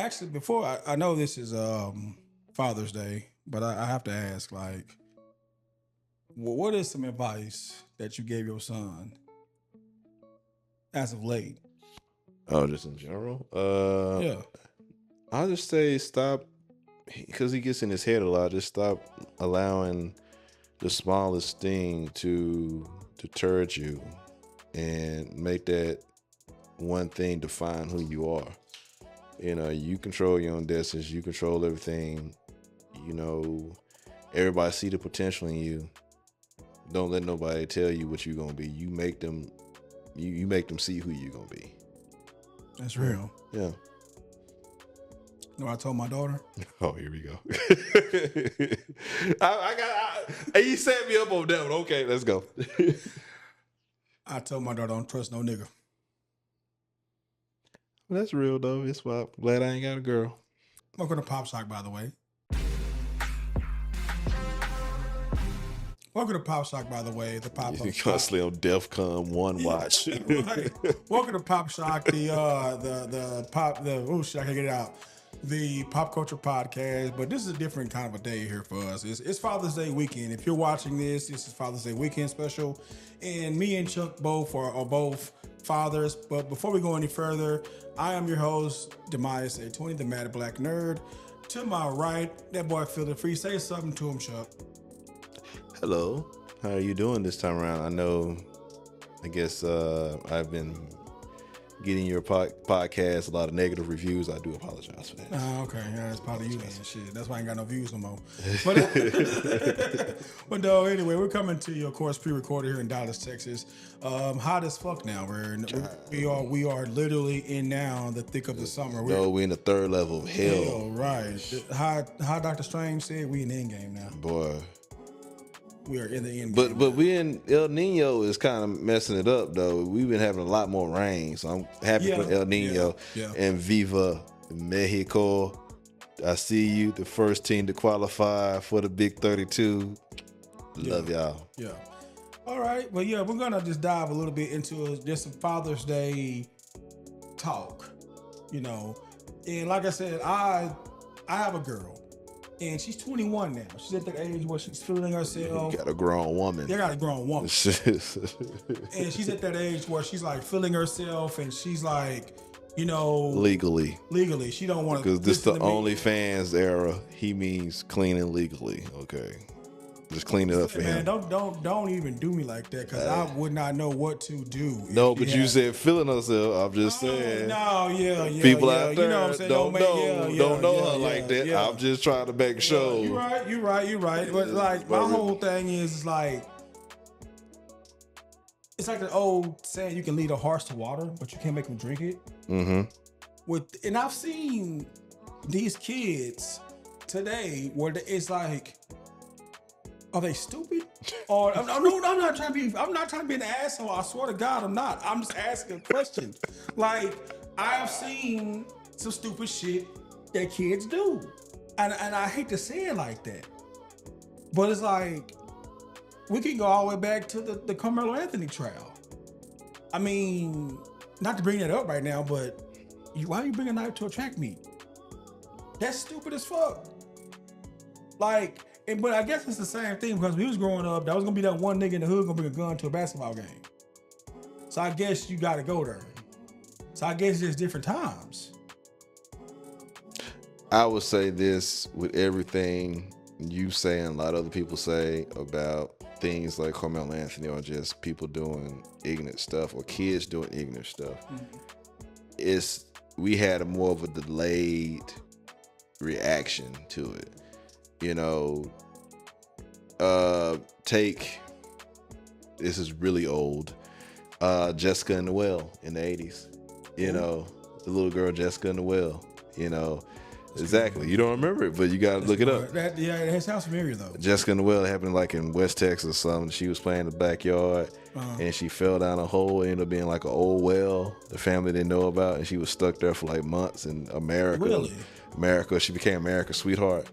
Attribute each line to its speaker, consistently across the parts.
Speaker 1: Actually, before I know this is Father's Day, but I have to ask, like, what is some advice that you gave your son as of late?
Speaker 2: Oh, just in general.
Speaker 1: Yeah,
Speaker 2: I'll just say stop because he gets in his head a lot. Just stop allowing the smallest thing to deter you, and make that one thing define who you are. You control your own destiny. You control everything. You know, everybody see the potential in you. Don't let nobody tell you what you're gonna be. You make them. You make them see who you're gonna be.
Speaker 1: that's real.
Speaker 2: Yeah.
Speaker 1: You know what I told my daughter?
Speaker 2: Oh, here we go. You set me up on that one. Okay, let's go.
Speaker 1: I told my daughter, don't trust no nigga.
Speaker 2: That's real though. It's why I'm glad I ain't got a girl.
Speaker 1: Welcome to Pop Shock, by the way. Welcome to Pop Shock, by the way. The pop
Speaker 2: You constantly on DEFCON 1 watch.
Speaker 1: Right. Welcome to Pop Shock, the pop oh shit, I can't get it out. The pop culture podcast, but this is a different kind of a day here for us. It's Father's Day weekend. If you're watching this is Father's Day weekend special, and me and Chuck both are both fathers. But before we go any further, I am your host, Demias A20, the Mad Black Nerd. To my right, that boy feeling free. Say something to him, Chuck.
Speaker 2: Hello. How are you doing this time around? I guess I've been getting your podcast a lot of negative reviews. I do apologize for that.
Speaker 1: Oh, okay. Yeah, that's probably you then. Shit. That's why I ain't got no views no more. But no, anyway, we're coming to you, of course, pre-recorded here in Dallas, Texas. Hot as fuck now. We are literally in now the thick of the summer.
Speaker 2: We're in the third level of hell.
Speaker 1: Hell, right. How Dr. Strange said, we in the end game now.
Speaker 2: Boy.
Speaker 1: We are in the end
Speaker 2: But
Speaker 1: game.
Speaker 2: but we in El Nino is kind of messing it up though. We've been having a lot more rain, so I'm happy for El Nino.
Speaker 1: Yeah.
Speaker 2: And Viva Mexico. I see you, the first team to qualify for the Big 32. Love y'all.
Speaker 1: Yeah. All right. Well, yeah, we're gonna just dive a little bit into just some Father's Day talk. And like I said, I have a girl. And she's 21 now. She's at that age where she's feeling herself.
Speaker 2: You got a grown woman.
Speaker 1: You got a grown woman. And she's at that age where she's like feeling herself, and she's like, legally. She don't want to.
Speaker 2: Because this the OnlyFans era. He means cleaning legally. Okay. Just clean it up for him.
Speaker 1: Don't even do me like that, because I would not know what to do.
Speaker 2: No, but you said feeling herself. I'm just saying.
Speaker 1: No, yeah.
Speaker 2: People out there don't know her like that.
Speaker 1: Yeah.
Speaker 2: I'm just trying to make sure.
Speaker 1: You're right. But like, my whole thing is like, it's like the old saying, you can lead a horse to water, but you can't make him drink it.
Speaker 2: Mm-hmm.
Speaker 1: And I've seen these kids today where it's like, are they stupid? Or no, I'm not trying to be an asshole. I swear to God, I'm not. I'm just asking a question. Like, I have seen some stupid shit that kids do, and I hate to say it like that, but it's like we can go all the way back to the Carmelo Anthony trial. I mean, not to bring that up right now, but why you bring a knife to a track meet? That's stupid as fuck. Like. But I guess it's the same thing, because when he was growing up, that was gonna be that one nigga in the hood gonna bring a gun to a basketball game. So I guess you gotta go there. So I guess it's different times.
Speaker 2: I would say this with everything you say and a lot of other people say about things like Carmelo Anthony, or just people doing ignorant stuff, or kids doing ignorant stuff. Mm-hmm. We had more of a delayed reaction to it. Take, this is really old, Jessica in the Well in the 80s. The little girl Jessica in the Well. Exactly. You don't remember it, but you gotta look it up.
Speaker 1: It sounds familiar though.
Speaker 2: Jessica in the Well happened like in West Texas or something. She was playing in the backyard, and she fell down a hole. It ended up being like an old well the family didn't know about, and she was stuck there for like months in America.
Speaker 1: Really?
Speaker 2: She became America's sweetheart.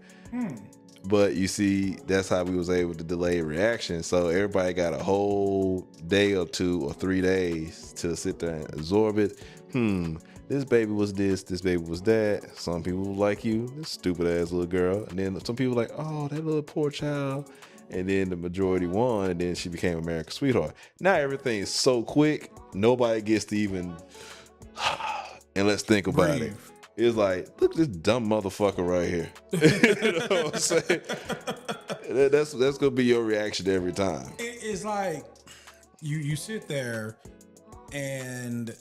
Speaker 2: But you see, that's how we was able to delay reaction. So everybody got a whole day or 2 or 3 days to sit there and absorb it. this baby was this baby was that. Some people like you, this stupid ass little girl. And then some people like, oh, that little poor child. And then the majority won, and then she became America's sweetheart. Now everything is so quick, nobody gets to even, and let's think about it. It's like, look at this dumb motherfucker right here. You know what I'm saying? That's gonna be your reaction every time.
Speaker 1: It's like you sit there and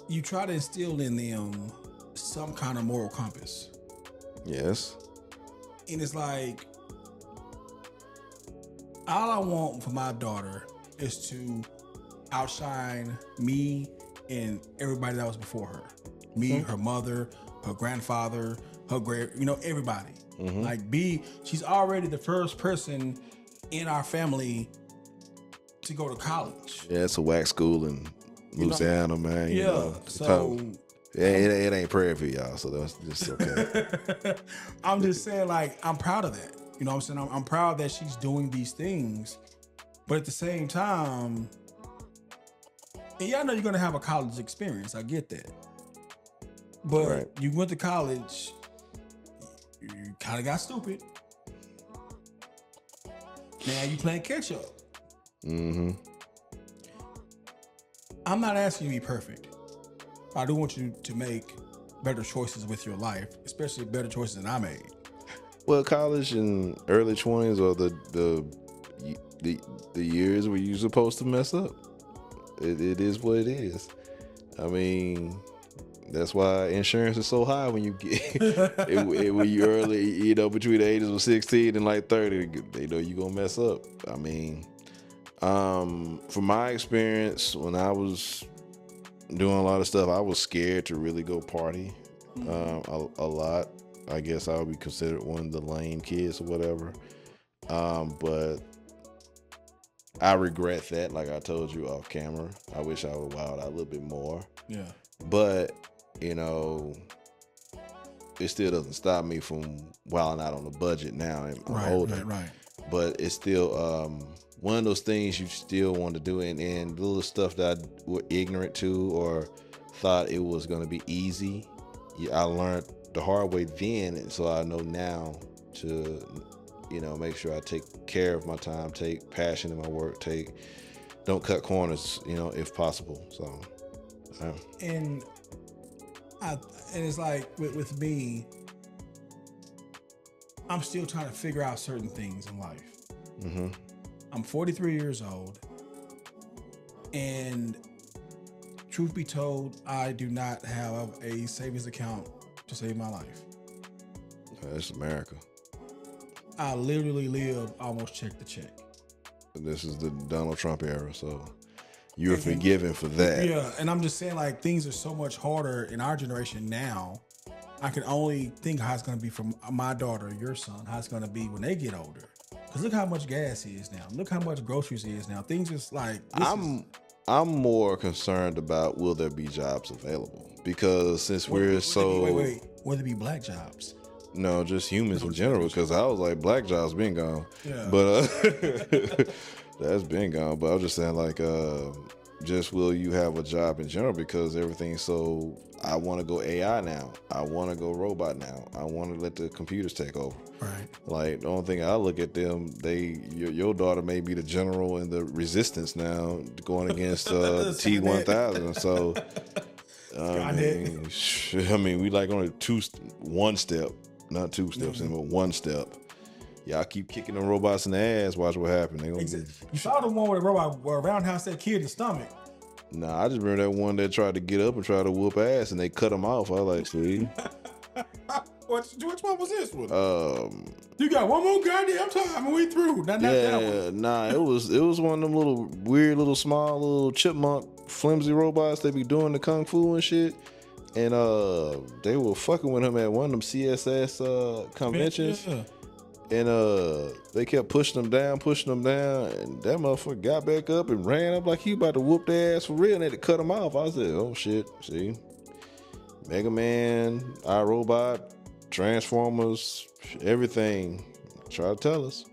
Speaker 1: you try to instill in them some kind of moral compass.
Speaker 2: Yes.
Speaker 1: And it's like, all I want for my daughter is to outshine me and everybody that was before her. Me, her mother, her grandfather, her everybody. Like she's already the first person in our family to go to college.
Speaker 2: Yeah, it's a whack school in Louisiana, man.
Speaker 1: Yeah,
Speaker 2: you know,
Speaker 1: so
Speaker 2: it ain't prayer for y'all, so that's just okay.
Speaker 1: I'm just saying, like, I'm proud of that. You know what I'm saying? I'm proud that she's doing these things, but at the same time, and y'all know you're gonna have a college experience. I get that. But you went to college, you kind of got stupid. Now you playing catch up. I'm not asking you to be perfect. I do want you to make better choices with your life, especially better choices than I made.
Speaker 2: Well, college and early 20s are the years where you're supposed to mess up. It is what it is. I mean, that's why insurance is so high when you get when you early, you know, between the ages of 16 and like 30, they know you're gonna mess up. I mean, from my experience, when I was doing a lot of stuff, I was scared to really go party a lot. I guess I would be considered one of the lame kids or whatever. But I regret that, like I told you off camera. I wish I would wild out a little bit more.
Speaker 1: Yeah.
Speaker 2: But, you know, it still doesn't stop me from wilding out on the budget now. I'm older.
Speaker 1: Right.
Speaker 2: But it's still one of those things you still want to do. And the little stuff that I were ignorant to or thought it was going to be easy, I learned the hard way then. And so I know now to, you know, make sure I take care of my time, take passion in my work, don't cut corners, you know, if possible. So,
Speaker 1: and it's like with me, I'm still trying to figure out certain things in life. I'm 43 years old, and truth be told, I do not have a savings account to save my life.
Speaker 2: That's America.
Speaker 1: I literally live almost check to check.
Speaker 2: This is the Donald Trump era, so you're forgiven for that.
Speaker 1: Yeah, and I'm just saying, like, things are so much harder in our generation now. I can only think how it's going to be for my daughter, your son, how it's going to be when they get older. Because look how much gas is now. Look how much groceries is now. Things is like...
Speaker 2: I'm more concerned about will there be jobs available? Because since Will there be
Speaker 1: black jobs?
Speaker 2: No, just humans in general. Because I was like, black jobs been gone.
Speaker 1: Yeah.
Speaker 2: But that's been gone. But I was just saying, like, just will you have a job in general? Because everything's so... I want to go AI now. I want to go robot now. I want to let the computers take over.
Speaker 1: Right.
Speaker 2: Like, the only thing I look at them, your daughter may be the general in the resistance now, going against T-1000. So, I mean, we like only one step, not two steps anymore, one step. Y'all keep kicking them robots in the ass. Watch what happens.
Speaker 1: You saw the one with a robot where roundhouse that kid in the stomach.
Speaker 2: Nah, I just remember that one that tried to get up and try to whoop ass, and they cut him off. I was like, see.
Speaker 1: Which one was this one? You got one more goddamn time and we through. Not that one.
Speaker 2: Nah, it was one of them little weird, small, little chipmunk, flimsy robots. They be doing the kung fu and shit. And they were fucking with him at one of them CSS conventions. Yeah. And they kept pushing him down, and that motherfucker got back up and ran up like he about to whoop their ass for real, and they had to cut him off. I said, oh shit, see? Mega Man, iRobot, Transformers, everything. Try to tell us.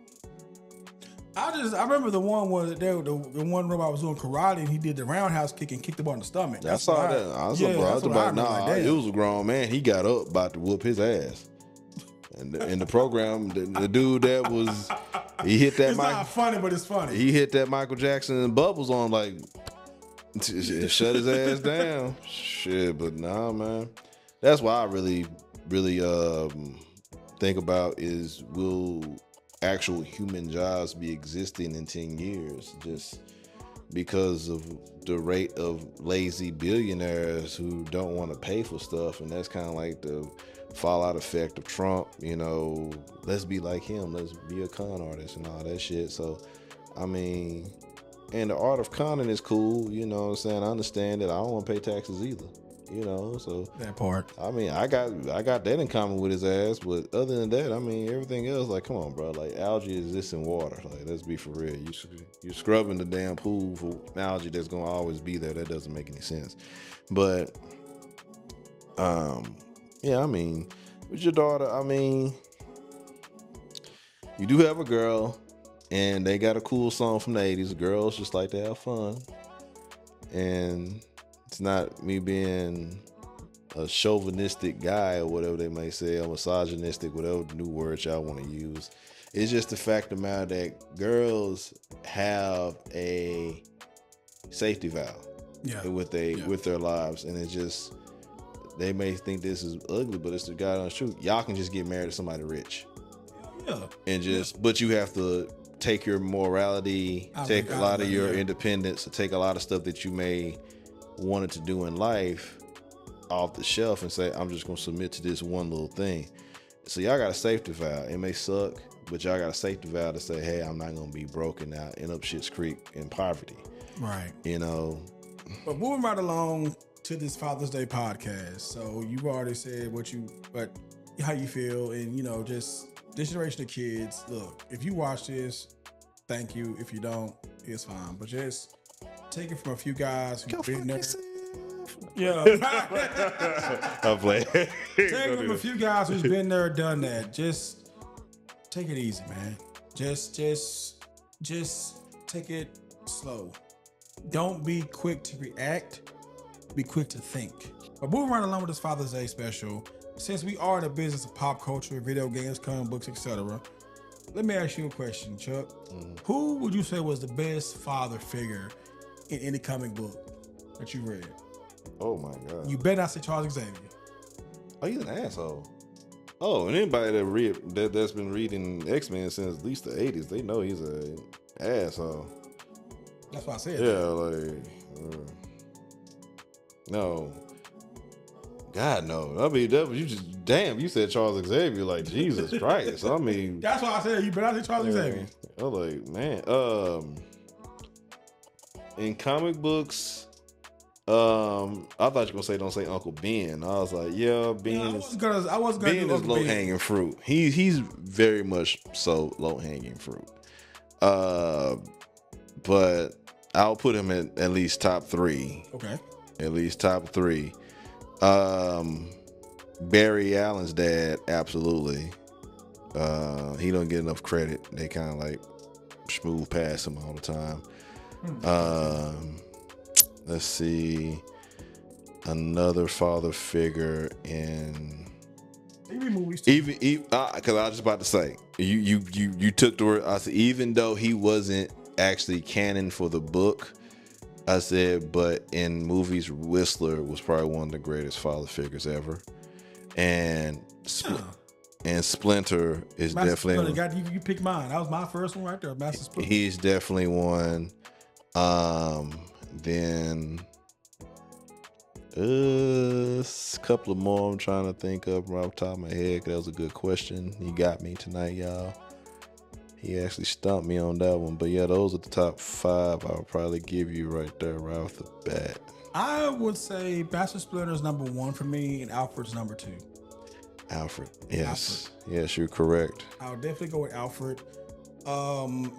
Speaker 1: I remember the one where the one robot was doing karate and he did the roundhouse kick and kicked him on the stomach.
Speaker 2: I saw that. I was about, nah, it was a grown man. He got up about to whoop his ass. And in the program, the dude that was, he hit that.
Speaker 1: It's not funny, but it's funny.
Speaker 2: He hit that Michael Jackson and Bubbles on like, shut his ass down. Shit, but nah, man. That's why I really think about is, will actual human jobs be existing in 10 years just because of the rate of lazy billionaires who don't want to pay for stuff? And that's kind of like the fallout effect of Trump, you know, let's be like him, let's be a con artist and all that shit. So I mean, and the art of conning is cool, you know what I'm saying? I understand that. I don't want to pay taxes either, you know, so
Speaker 1: that part.
Speaker 2: I mean, I got that in common with his ass, but other than that, I mean, everything else, like, come on, bro, like, algae exists in water. Like, let's be for real. You're scrubbing the damn pool for algae that's gonna always be there. That doesn't make any sense. But yeah, I mean, with your daughter, I mean, you do have a girl, and they got a cool song from the 80s. Girls just like to have fun. And it's not me being a chauvinistic guy or whatever they may say, or misogynistic, whatever new word y'all want to use. It's just the fact of the matter that girls have a safety valve with their lives, and it's just, they may think this is ugly, but it's the goddamn truth. Y'all can just get married to somebody rich.
Speaker 1: Yeah.
Speaker 2: And just, but you have to take your morality, take a lot of your independence, take a lot of stuff that you may wanted to do in life off the shelf and say, I'm just going to submit to this one little thing. So y'all got a safety valve. It may suck, but y'all got a safety valve to say, hey, I'm not going to be broken out, end up Shit's Creek in poverty.
Speaker 1: Right.
Speaker 2: You know.
Speaker 1: But moving right along to this Father's Day podcast. So you've already said how you feel, and, you know, just this generation of kids, look, if you watch this, thank you. If you don't, it's fine. But just take it from a few guys who've been there. Yeah.
Speaker 2: I'll play.
Speaker 1: Take it from a few guys who's been there, done that. Just take it easy, man. Just take it slow. Don't be quick to react. Be quick to think. But moving right along with this Father's Day special, since we are in the business of pop culture, video games, comic books, etc., let me ask you a question, Chuck. Who would you say was the best father figure in any comic book that you read?
Speaker 2: Oh my God.
Speaker 1: You better not say Charles Xavier.
Speaker 2: Oh, he's an asshole. Oh, and anybody that's been reading X-Men since at least the 80s, they know he's an asshole.
Speaker 1: That's why I said
Speaker 2: that. No. God, no. I mean, that was, you said Charles Xavier, like, Jesus Christ. I mean.
Speaker 1: That's why I said you better not say Charles Xavier.
Speaker 2: I was like, man. In comic books, I thought you were gonna say don't say Uncle Ben. I was like, yeah, Ben
Speaker 1: I was gonna
Speaker 2: Ben is low hanging fruit. He's very much so low hanging fruit. But I'll put him at least top 3.
Speaker 1: Okay.
Speaker 2: At least top 3. Barry Allen's dad, absolutely. He don't get enough credit. They kind of like smooth past him all the time. Let's see, another father figure in even because I was just about to say you took the word. I said, even though he wasn't actually canon for the book, I said, but in movies, Whistler was probably one of the greatest father figures ever, and Splinter is
Speaker 1: Master
Speaker 2: definitely
Speaker 1: Splinter, you picked mine. That was my first one right there, Master Splinter.
Speaker 2: He's definitely one. Then a couple of more I'm trying to think of right off the top of my head, because that was a good question. You got me tonight, y'all. He actually stumped me on that one. But yeah, those are the top 5 I'll probably give you right there, right off the bat.
Speaker 1: I would say Master Splinter is number 1 for me, and Alfred's number 2.
Speaker 2: Alfred, yes. Alfred. Yes, you're correct.
Speaker 1: I'll definitely go with Alfred. And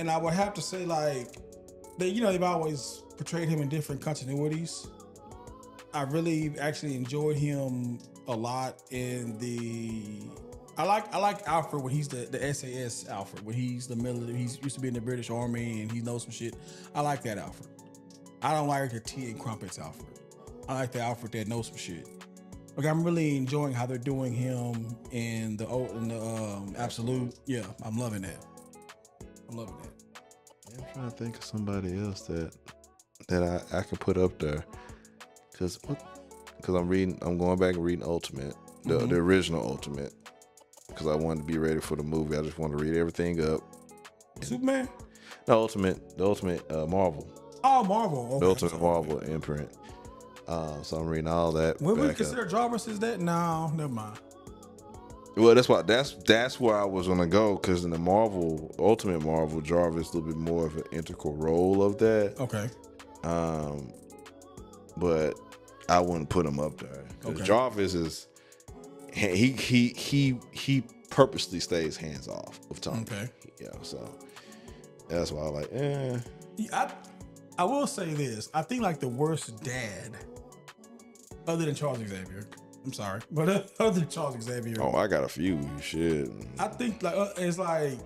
Speaker 1: I would have to say, like, they've always portrayed him in different continuities. I really actually enjoyed him a lot in the I like Alfred when he's the SAS Alfred, when he's the military. He's used to be in the British Army and he knows some shit. I like that Alfred. I don't like the tea and crumpets Alfred. I like the Alfred that knows some shit. Like I'm really enjoying how they're doing him in the Absolute. Yeah, I'm loving that. I'm loving that.
Speaker 2: I'm trying to think of somebody else that I could put up there, because I'm going back and reading Ultimate, the original Ultimate, because I wanted to be ready for the movie. I just wanted to read everything up.
Speaker 1: Superman?
Speaker 2: The Ultimate Marvel.
Speaker 1: Oh, Marvel. Okay.
Speaker 2: The Ultimate Marvel imprint. So I'm reading all that.
Speaker 1: Would we consider Jarvis as that? No, never mind.
Speaker 2: Well, that's where I was gonna go, because in the Ultimate Marvel, Jarvis is a little bit more of an integral role of that.
Speaker 1: Okay.
Speaker 2: But I wouldn't put him up there, because Jarvis is he purposely stays hands off of Tony.
Speaker 1: Okay.
Speaker 2: Yeah, so that's why I like.
Speaker 1: I will say this. I think like the worst dad, other than Charles Xavier. I'm sorry, but other than Charles Xavier.
Speaker 2: Oh, I got a few. Shit.
Speaker 1: I think like it's like.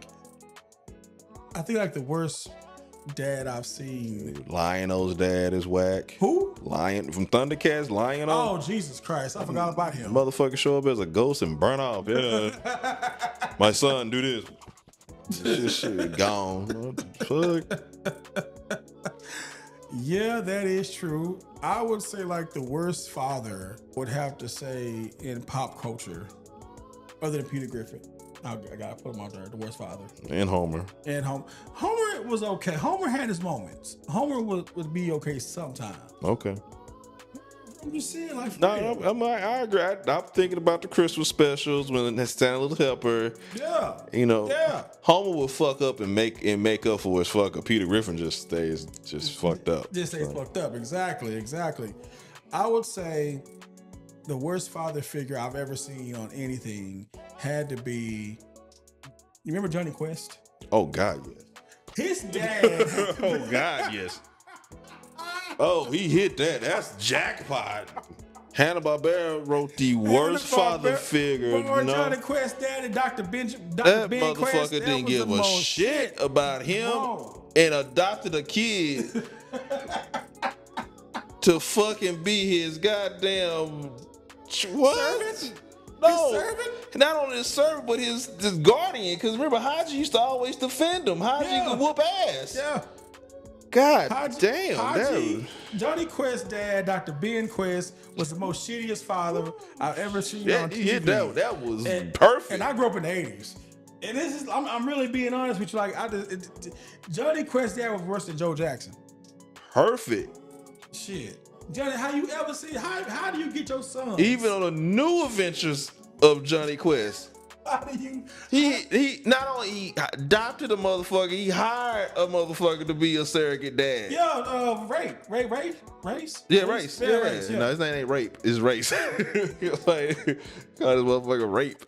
Speaker 1: I think like the worst dad I've seen.
Speaker 2: Lion-O's dad is whack.
Speaker 1: Who?
Speaker 2: Lion from Thundercats. Lion-O.
Speaker 1: Oh Jesus Christ! I forgot about him.
Speaker 2: Motherfucker show up as a ghost and burn off. Yeah. My son, do this. This shit gone. What the fuck?
Speaker 1: Yeah, that is true. I would say like the worst father would have to say in pop culture, other than Peter Griffin. I gotta put him out there. The worst father.
Speaker 2: And Homer.
Speaker 1: And Homer was okay. Homer had his moments. Homer would be okay sometimes.
Speaker 2: Okay.
Speaker 1: I'm just saying, like,
Speaker 2: I agree. I'm thinking about the Christmas specials when it's Santa Little Helper.
Speaker 1: Yeah.
Speaker 2: You know.
Speaker 1: Yeah.
Speaker 2: Homer will fuck up and make up for his fuck up. Peter Griffin just stays fucked up.
Speaker 1: Just stays fucked up. Exactly. I would say the worst father figure I've ever seen on anything had to be. You remember Johnny Quest?
Speaker 2: Oh God, yes.
Speaker 1: His dad.
Speaker 2: Oh God, yes. Oh, he hit that. That's jackpot. Hanna-Barbera wrote the worst father figure.
Speaker 1: Johnny Quest dad and Dr. Ben
Speaker 2: motherfucker
Speaker 1: Quest,
Speaker 2: didn't give a shit about him and adopted a kid to fucking be his goddamn what?
Speaker 1: Servant?
Speaker 2: No,
Speaker 1: His servant?
Speaker 2: Not only his servant, but his guardian. Because remember, Haji used to always defend him. Haji could whoop ass.
Speaker 1: Yeah.
Speaker 2: God damn.
Speaker 1: Johnny Quest's dad, Dr. Ben Quest, was the most shittiest father I've ever seen on TV.
Speaker 2: That was perfect.
Speaker 1: And I grew up in the 80s. And this is, I'm really being honest with you. Like, Johnny Quest's dad was worse than Joe Jackson.
Speaker 2: Perfect.
Speaker 1: Shit. Johnny, how you ever see, how do you get your son?
Speaker 2: Even on the new adventures of Johnny Quest.
Speaker 1: How do you?
Speaker 2: He not only he adopted a motherfucker, he hired a motherfucker to be a surrogate dad.
Speaker 1: Yeah, race.
Speaker 2: Yeah, race. Yeah. No, his name ain't rape. It's race. Like, call this motherfucker rape.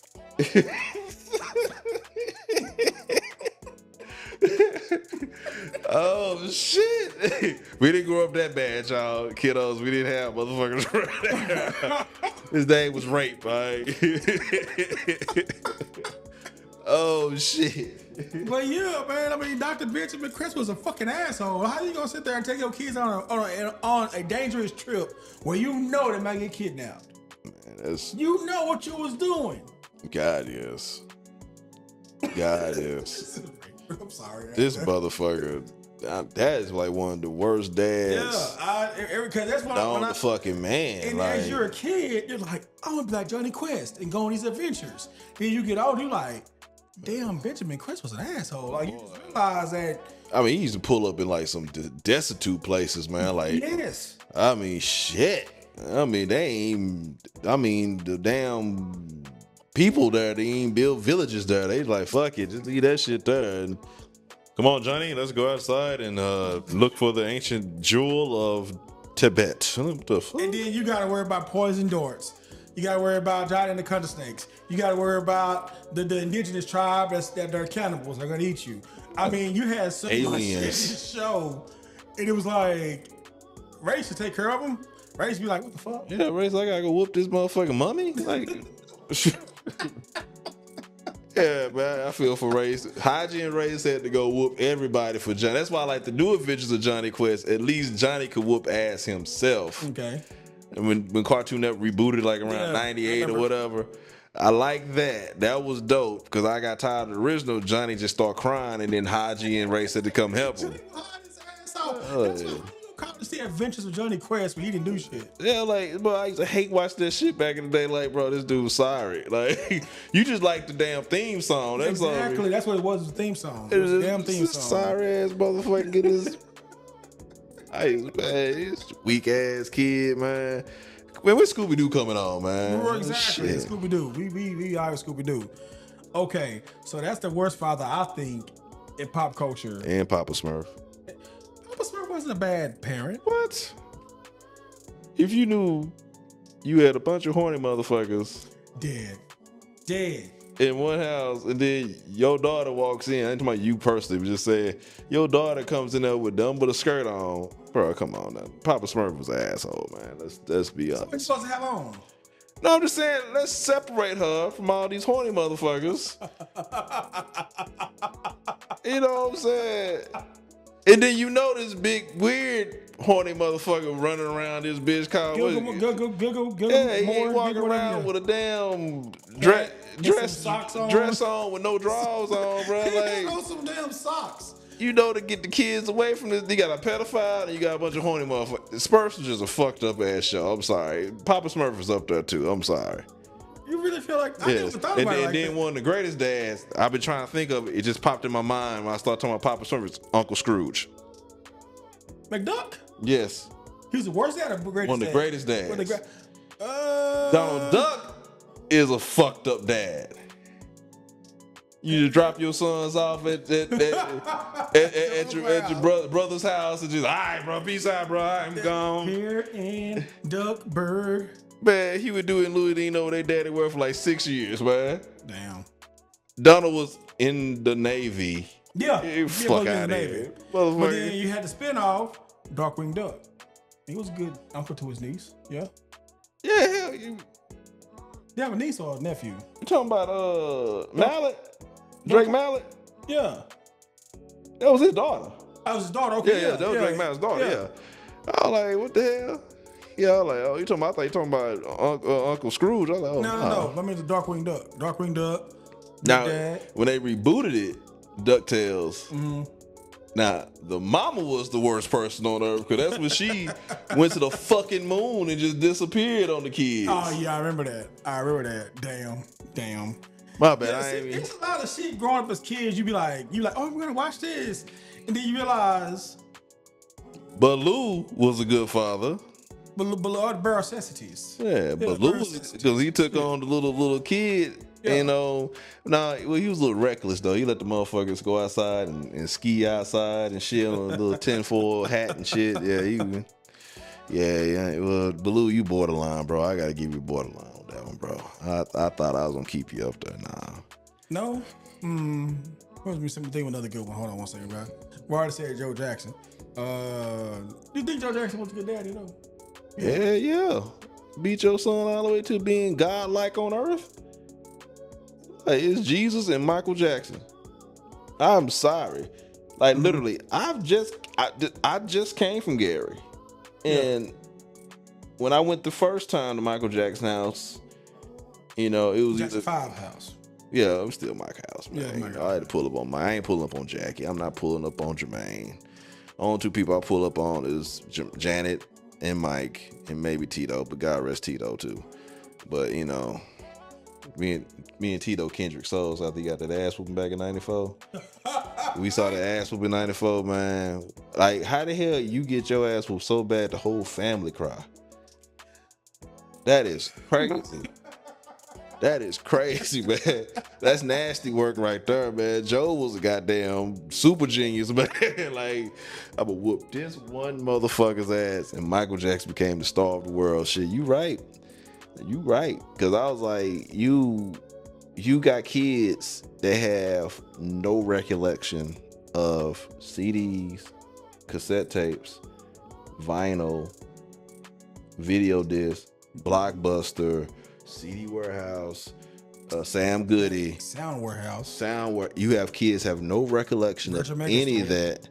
Speaker 2: Oh shit! We didn't grow up that bad, y'all, kiddos. We didn't have motherfuckers. His name was rape, right? Oh shit!
Speaker 1: But yeah, man. I mean, Dr. Benjamin Chris was a fucking asshole. How you gonna sit there and take your kids on a dangerous trip where you know they might get kidnapped? Man, you know what you was doing.
Speaker 2: God yes.
Speaker 1: I'm sorry.
Speaker 2: This motherfucker. That is like one of the worst dads.
Speaker 1: Yeah, because that's what
Speaker 2: I'm the fucking man.
Speaker 1: And
Speaker 2: like,
Speaker 1: as you're a kid, you're like, I want to be like Johnny Quest and go on these adventures. Then you get older, you're like, damn, Benjamin Quest was an asshole. Like, you just realize that.
Speaker 2: I mean, he used to pull up in like some destitute places, man. Like,
Speaker 1: yes.
Speaker 2: I mean, shit. I mean, the damn people there, they ain't build villages there. They like, fuck it, just leave that shit there. And come on, Johnny, let's go outside and look for the ancient jewel of Tibet. What the fuck?
Speaker 1: And then you gotta worry about poison darts. You gotta worry about Johnny and the Cutter Snakes. You gotta worry about the indigenous tribe that they're cannibals. They're gonna eat you. I mean, you had so much shit in this show, and it was like, Ray should take care of them. Ray should be like, what the fuck?
Speaker 2: Yeah, Ray's like, I gotta go whoop this motherfucking mummy. Like, Yeah, man, I feel for Race. Haji and Race had to go whoop everybody for Johnny. That's why I like the new adventures of Johnny Quest. At least Johnny could whoop ass himself.
Speaker 1: Okay.
Speaker 2: And when Cartoon Network rebooted like around
Speaker 1: Yeah, I
Speaker 2: 98 or
Speaker 1: remember.
Speaker 2: whatever, I like that. That was dope because I got tired of the original. Johnny just started crying and then Haji and Race had to come help him.
Speaker 1: Johnny was hiding his ass out. That's why, how you accomplish the adventures of Johnny Quest when he didn't do shit?
Speaker 2: Yeah, like, bro, I used to hate watching that shit back in the day. Like, bro, this dude was sorry. Like, you just like the damn theme song. That's
Speaker 1: Exactly.
Speaker 2: all.
Speaker 1: That's what it was, the theme song. It was a damn theme song.
Speaker 2: Sorry ass motherfucker get his. This weak ass kid, man. Man, when Scooby Doo coming on, man?
Speaker 1: Exactly.
Speaker 2: Shit.
Speaker 1: Scooby Doo. We are Scooby Doo. Okay, so that's the worst father I think in pop culture.
Speaker 2: And Papa Smurf.
Speaker 1: Papa Smurf wasn't a bad parent.
Speaker 2: What? If you knew you had a bunch of horny motherfuckers
Speaker 1: Dead.
Speaker 2: in one house, and then your daughter walks in, I ain't talking about you personally, but just saying, your daughter comes in there with dumb but a skirt on. Bro, come on now. Papa Smurf was an asshole, man. Let's be
Speaker 1: What you
Speaker 2: honest.
Speaker 1: supposed to have on?
Speaker 2: No, I'm just saying, let's separate her from all these horny motherfuckers. You know what I'm saying? And then you know this big weird horny motherfucker running around this bitch called
Speaker 1: Giggle,
Speaker 2: yeah, he
Speaker 1: more,
Speaker 2: walking
Speaker 1: giggle,
Speaker 2: around with a damn
Speaker 1: Get
Speaker 2: dress
Speaker 1: some socks on.
Speaker 2: dress on with no drawers on, bro.
Speaker 1: Like,
Speaker 2: Like,
Speaker 1: some damn socks.
Speaker 2: you know, to get the kids away from this, you got a pedophile and you got a bunch of horny motherfuckers. Smurfs is just a fucked up ass show. I'm sorry. Papa Smurf is up there too. I'm sorry.
Speaker 1: You really feel like I
Speaker 2: Yes.
Speaker 1: never thought
Speaker 2: And
Speaker 1: about it
Speaker 2: then,
Speaker 1: like
Speaker 2: then
Speaker 1: that.
Speaker 2: one of the greatest dads I've been trying to think of, it just popped in my mind when I started talking about Papa Smurf, is Uncle Scrooge.
Speaker 1: McDuck?
Speaker 2: Yes.
Speaker 1: He was the worst dad or greatest
Speaker 2: One of the
Speaker 1: dad?
Speaker 2: greatest dads.
Speaker 1: One of the
Speaker 2: Donald Duck is a fucked up dad. You just drop your sons off at your brother's house and just, all right, bro, peace out, bro, I'm gone.
Speaker 1: Here in Duckburg.
Speaker 2: Man, he would do it in Louisiana where they daddy worked for like 6 years, man.
Speaker 1: Damn.
Speaker 2: Donald was in the Navy.
Speaker 1: Yeah.
Speaker 2: Fuck out of here.
Speaker 1: But then
Speaker 2: Motherfucker.
Speaker 1: you had the spinoff, Darkwing Duck. He was a good uncle to his niece. Yeah.
Speaker 2: Yeah, hell, you
Speaker 1: They have a niece or a nephew?
Speaker 2: talking about Mallet? Drake Mallet?
Speaker 1: Yeah.
Speaker 2: That was his daughter.
Speaker 1: That was his daughter. Okay.
Speaker 2: Yeah, that was Drake Mallet's daughter, yeah. I was like, what the hell? Yeah, I was like, oh, you talking about, I thought you talking about Uncle Scrooge. I was like, oh,
Speaker 1: No. I mean the Darkwing Duck. Darkwing Duck.
Speaker 2: Now,
Speaker 1: Dad.
Speaker 2: when they rebooted it, DuckTales,
Speaker 1: Mm-hmm.
Speaker 2: now, the mama was the worst person on earth because that's when she went to the fucking moon and just disappeared on the kids.
Speaker 1: Oh yeah, I remember that. Damn.
Speaker 2: My bad.
Speaker 1: Yeah,
Speaker 2: I
Speaker 1: see,
Speaker 2: ain't even.
Speaker 1: it's a lot of shit growing up as kids. You like, oh, we're gonna watch this, and then you realize,
Speaker 2: Baloo was a good father.
Speaker 1: below the bare necessities.
Speaker 2: Yeah, Baloo was because he took on the little kid.
Speaker 1: Yeah.
Speaker 2: You know, well, he was a little reckless though. He let the motherfuckers go outside and ski outside and shit on a little tinfoil hat and shit. Yeah. Well, Baloo, you borderline, bro. I gotta give you borderline on that one, bro. I thought I was gonna keep you up there. Nah.
Speaker 1: No. Let me think of another good one. Hold on one second, bro. We already said Joe Jackson. You think Joe Jackson was a good daddy, though?
Speaker 2: Yeah. Beat your son all the way to being godlike on earth. Like, it's Jesus and Michael Jackson. I'm sorry. Like, literally, I just came from Gary. And when I went the first time to Michael Jackson's house, you know, it was
Speaker 1: Jackson
Speaker 2: either
Speaker 1: 5 house.
Speaker 2: yeah, I'm still Mike House, man.
Speaker 1: Yeah, Mike
Speaker 2: I had to pull up on I ain't pulling up on Jackie. I'm not pulling up on Jermaine. Only two people I pull up on is Janet and Mike and maybe Tito, but God rest Tito too. But you know, me and Tito Kendrick Souls after he got that ass whooping back in '94. We saw the ass whooping in '94, man. Like, how the hell you get your ass whooped so bad the whole family cry? That is crazy. That is crazy, man. That's nasty work right there, man. Joe was a goddamn super genius, man. Like, I'm gonna whoop this one motherfucker's ass, and Michael Jackson became the star of the world. Shit, you right. Because I was like, you got kids that have no recollection of CDs, cassette tapes, vinyl, video disc, Blockbuster, CD Warehouse, Sam Goody,
Speaker 1: Sound Warehouse.
Speaker 2: you have kids have no recollection
Speaker 1: Virtual
Speaker 2: of
Speaker 1: Mega
Speaker 2: any of
Speaker 1: Store.
Speaker 2: that,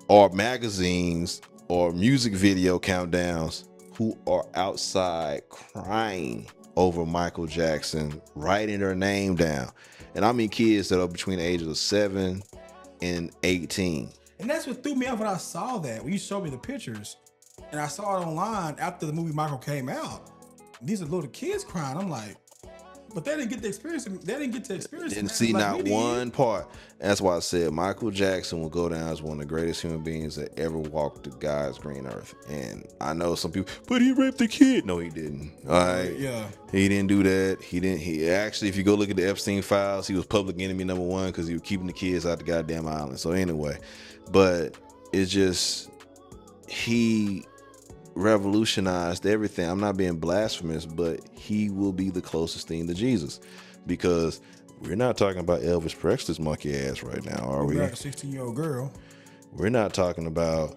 Speaker 2: or magazines or music video countdowns, who are outside crying over Michael Jackson, writing their name down. And I mean kids that are between the ages of 7 and 18.
Speaker 1: And that's what threw me off when I saw that. When you showed me the pictures, and I saw it online after the movie Michael came out. These are little kids crying. I'm like, but they didn't get the experience. They didn't get to experience.
Speaker 2: Didn't
Speaker 1: it
Speaker 2: see
Speaker 1: like
Speaker 2: not
Speaker 1: we did.
Speaker 2: one part. That's why I said Michael Jackson will go down as one of the greatest human beings that ever walked the God's green earth. And I know some people, but he raped the kid. No, he didn't. All right.
Speaker 1: Yeah. He
Speaker 2: didn't do that. He actually, if you go look at the Epstein files, he was public enemy number one because he was keeping the kids out the goddamn island. So anyway, but it's just, he revolutionized everything. I'm not being blasphemous, but he will be the closest thing to Jesus, because we're not talking about Elvis Presley's monkey ass right now, are we?
Speaker 1: Got a 16-year-old girl.
Speaker 2: We're not talking about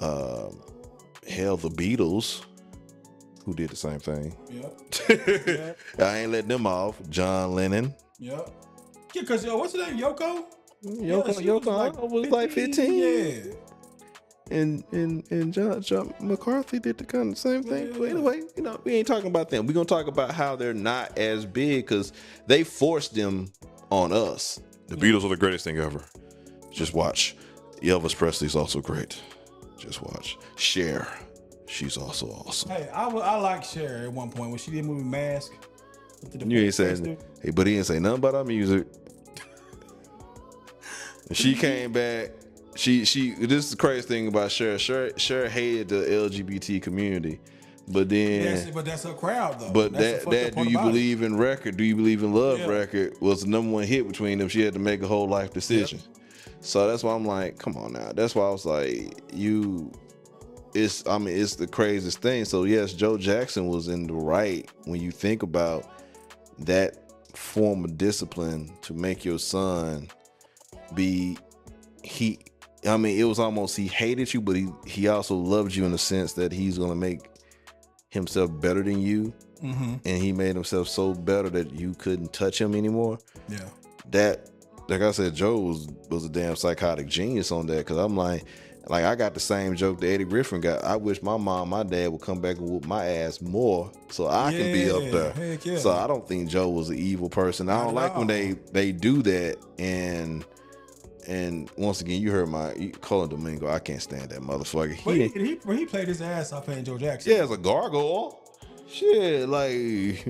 Speaker 2: hell, the Beatles, who did the same thing.
Speaker 1: Yep.
Speaker 2: I ain't letting them off. John Lennon.
Speaker 1: Yep. Yeah, because what's her name? Yoko?
Speaker 2: Yoko was like 15.
Speaker 1: Yeah.
Speaker 2: And John McCarthy did the kind of same thing.
Speaker 1: Yeah.
Speaker 2: But anyway, we ain't talking about them. We're gonna talk about how they're not as big because they forced them on us. The Beatles are the greatest thing ever. Just watch. Elvis Presley's also great. Just watch. Cher, she's also awesome.
Speaker 1: Hey, I like Cher at one point when she did movie Mask.
Speaker 2: You ain't saying, hey, but he didn't say nothing about our music. And she came back. She this is the crazy thing about Cher. Cher hated the LGBT community, but then
Speaker 1: but that's her crowd though.
Speaker 2: But
Speaker 1: that's
Speaker 2: that Do You Believe in Record, Do You Believe in Love record was the number one hit between them. She had to make a whole life decision. Yep. So that's why I'm like, come on now. That's why I was like, it's the craziest thing. So yes, Joe Jackson was in the right when you think about that form of discipline to make your son be it was almost he hated you, but he also loved you in the sense that he's going to make himself better than you. Mm-hmm. And he made himself so better that you couldn't touch him anymore. Yeah. That, like I said, Joe was a damn psychotic genius on that, because I'm like I got the same joke that Eddie Griffin got. I wish my mom, my dad would come back and whoop my ass more so I can be up there. Heck yeah. So I don't think Joe was an evil person. I don't like when they do that. And once again, you heard Colin Domingo. I can't stand that motherfucker.
Speaker 1: He played his ass off playing Joe Jackson.
Speaker 2: Yeah, as a gargoyle. Shit, like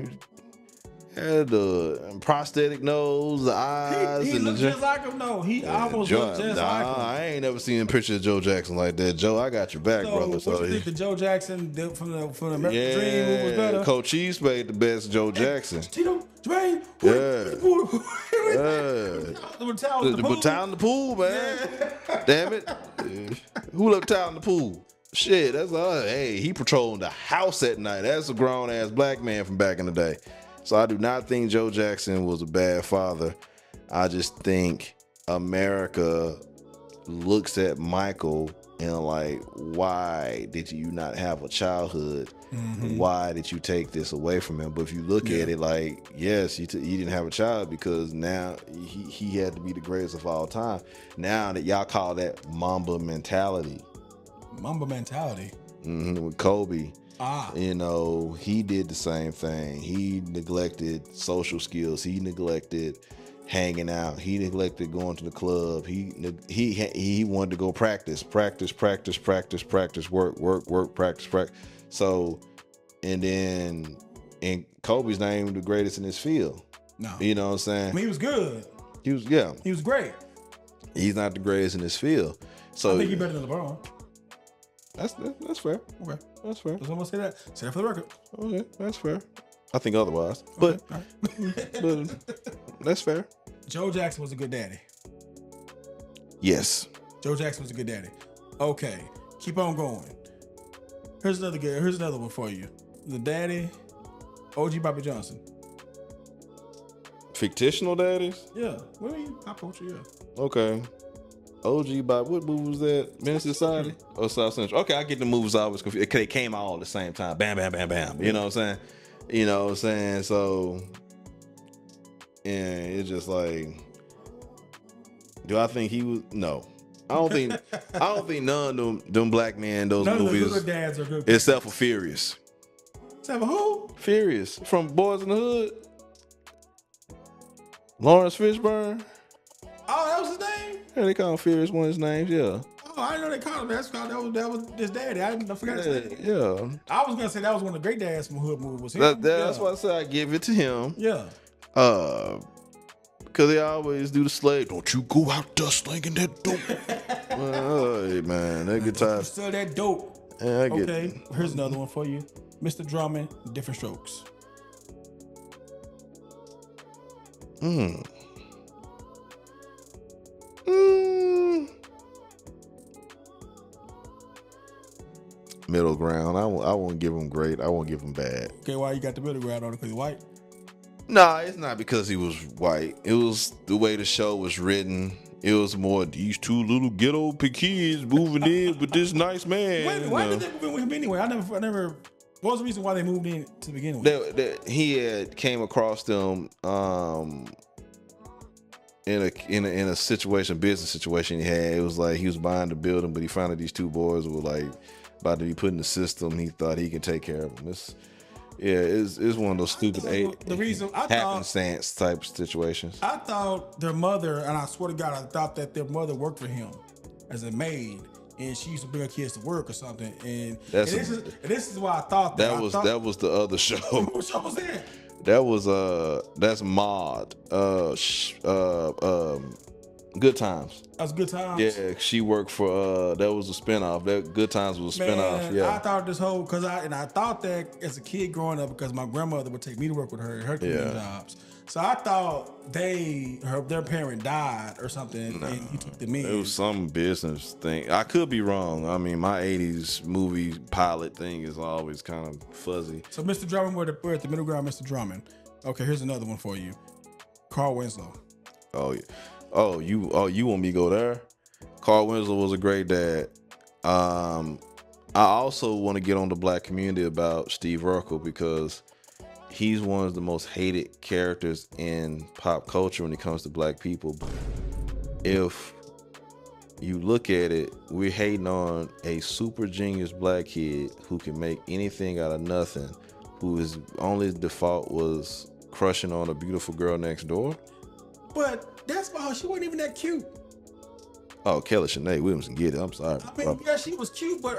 Speaker 2: had the prosthetic nose, the eyes.
Speaker 1: He looked just like him. No, he almost looked just like him.
Speaker 2: I ain't never seen a picture of Joe Jackson like that. Joe, I got your back, brother.
Speaker 1: So what you think the Joe Jackson from the American Dream was better?
Speaker 2: Coach Cheese made the best Joe Jackson.
Speaker 1: Tito, Dwayne,
Speaker 2: the towel in the pool, man. Yeah. Damn it. Who left towel in the pool? Shit, that's all. Hey, he patrolling the house at night. That's a grown ass black man from back in the day. So I do not think Joe Jackson was a bad father. I just think America looks at Michael and like, why did you not have a childhood? Mm-hmm. Why did you take this away from him? But if you look at it like, yes, he didn't have a child because now he had to be the greatest of all time. Now that y'all call that Mamba mentality.
Speaker 1: Mamba mentality.
Speaker 2: Mm-hmm, with Kobe. He did the same thing. He neglected social skills. He neglected hanging out. He neglected going to the club. He wanted to go practice, work, practice. So, and Kobe's not even the greatest in his field. No. You know what I'm saying?
Speaker 1: I mean, he was good.
Speaker 2: He was great. He's not the greatest in his field. So
Speaker 1: I think he's better than LeBron.
Speaker 2: That's fair. Okay. That's fair.
Speaker 1: Just want to say that. Say that for the record.
Speaker 2: Okay, that's fair. I think otherwise. But, but that's fair.
Speaker 1: Joe Jackson was a good daddy.
Speaker 2: Yes.
Speaker 1: Joe Jackson was a good daddy. Okay. Keep on going. Here's another one for you. The daddy, OG Bobby Johnson.
Speaker 2: Fictional daddies?
Speaker 1: Yeah. What do you pop culture? Yeah.
Speaker 2: Okay. OG by what movie was that? Men's Society or South Central? Okay, I get the movies always confused. They came out all at the same time. Bam, bam, bam, bam. You know what I'm saying? So and it's just like, do I think he was? No, I don't think. I don't think none of them black men those
Speaker 1: None of the
Speaker 2: movies,
Speaker 1: good dads are good.
Speaker 2: except for Furious.
Speaker 1: Except for who?
Speaker 2: Furious from Boys in the Hood. Lawrence Fishburne.
Speaker 1: Oh, that was his name.
Speaker 2: Yeah, they call him Furious. One of his names. Yeah.
Speaker 1: Oh, I didn't know they called him. That was his daddy. I forgot his name.
Speaker 2: Yeah.
Speaker 1: I was gonna say that was one of the great dads from Hood movies. Was him?
Speaker 2: That's why I say I give it to him.
Speaker 1: Yeah.
Speaker 2: Because they always do the slave. Don't you go out there slinging that dope. Hey, man, that good time.
Speaker 1: Still that dope.
Speaker 2: Yeah, I get
Speaker 1: Okay, here's another one for you. Mr. Drummond, Different Strokes.
Speaker 2: Middle ground. I won't give him great. I won't give him bad.
Speaker 1: Okay, why you got the middle ground on it? Because he's white?
Speaker 2: Nah, it's not because he was white. It was the way the show was written. It was more these two little ghetto kids moving in with this nice man.
Speaker 1: Wait, why did they move in with him anyway? I never. What was the reason why they moved in to begin with?
Speaker 2: He had came across them in a situation, business situation he had. It was like he was buying the building, but he found that these two boys were like about to be put in the system. He thought he could take care of them. It's one of those stupid happenstance type situations.
Speaker 1: I thought their mother, and I swear to God, I thought that their mother worked for him as a maid, and she used to bring her kids to work or something. And this is why I thought
Speaker 2: that was the other show.
Speaker 1: What show was that?
Speaker 2: That was that's Maud. Good Times.
Speaker 1: That's Good Times.
Speaker 2: Yeah, she worked for that was a spinoff. That Good Times was a spinoff. Yeah,
Speaker 1: I thought this whole I thought that as a kid growing up, because my grandmother would take me to work with her at her cleaning jobs. So I thought their parent died or something, and he took them in.
Speaker 2: It was some business thing. I could be wrong. I mean, my '80s movie pilot thing is always kind of fuzzy.
Speaker 1: So Mr. Drummond, we're at the middle ground, Mr. Drummond. Okay, here's another one for you. Carl Winslow.
Speaker 2: Oh yeah. You want me to go there? Carl Winslow was a great dad. I also want to get on the black community about Steve Urkel because he's one of the most hated characters in pop culture when it comes to black people. If you look at it, we're hating on a super genius black kid who can make anything out of nothing, who his only default was crushing on a beautiful girl next door.
Speaker 1: But that's why she wasn't even that cute.
Speaker 2: Oh, Kelly Shanae Williamson, get it. I'm sorry.
Speaker 1: I mean, yeah, she was cute, but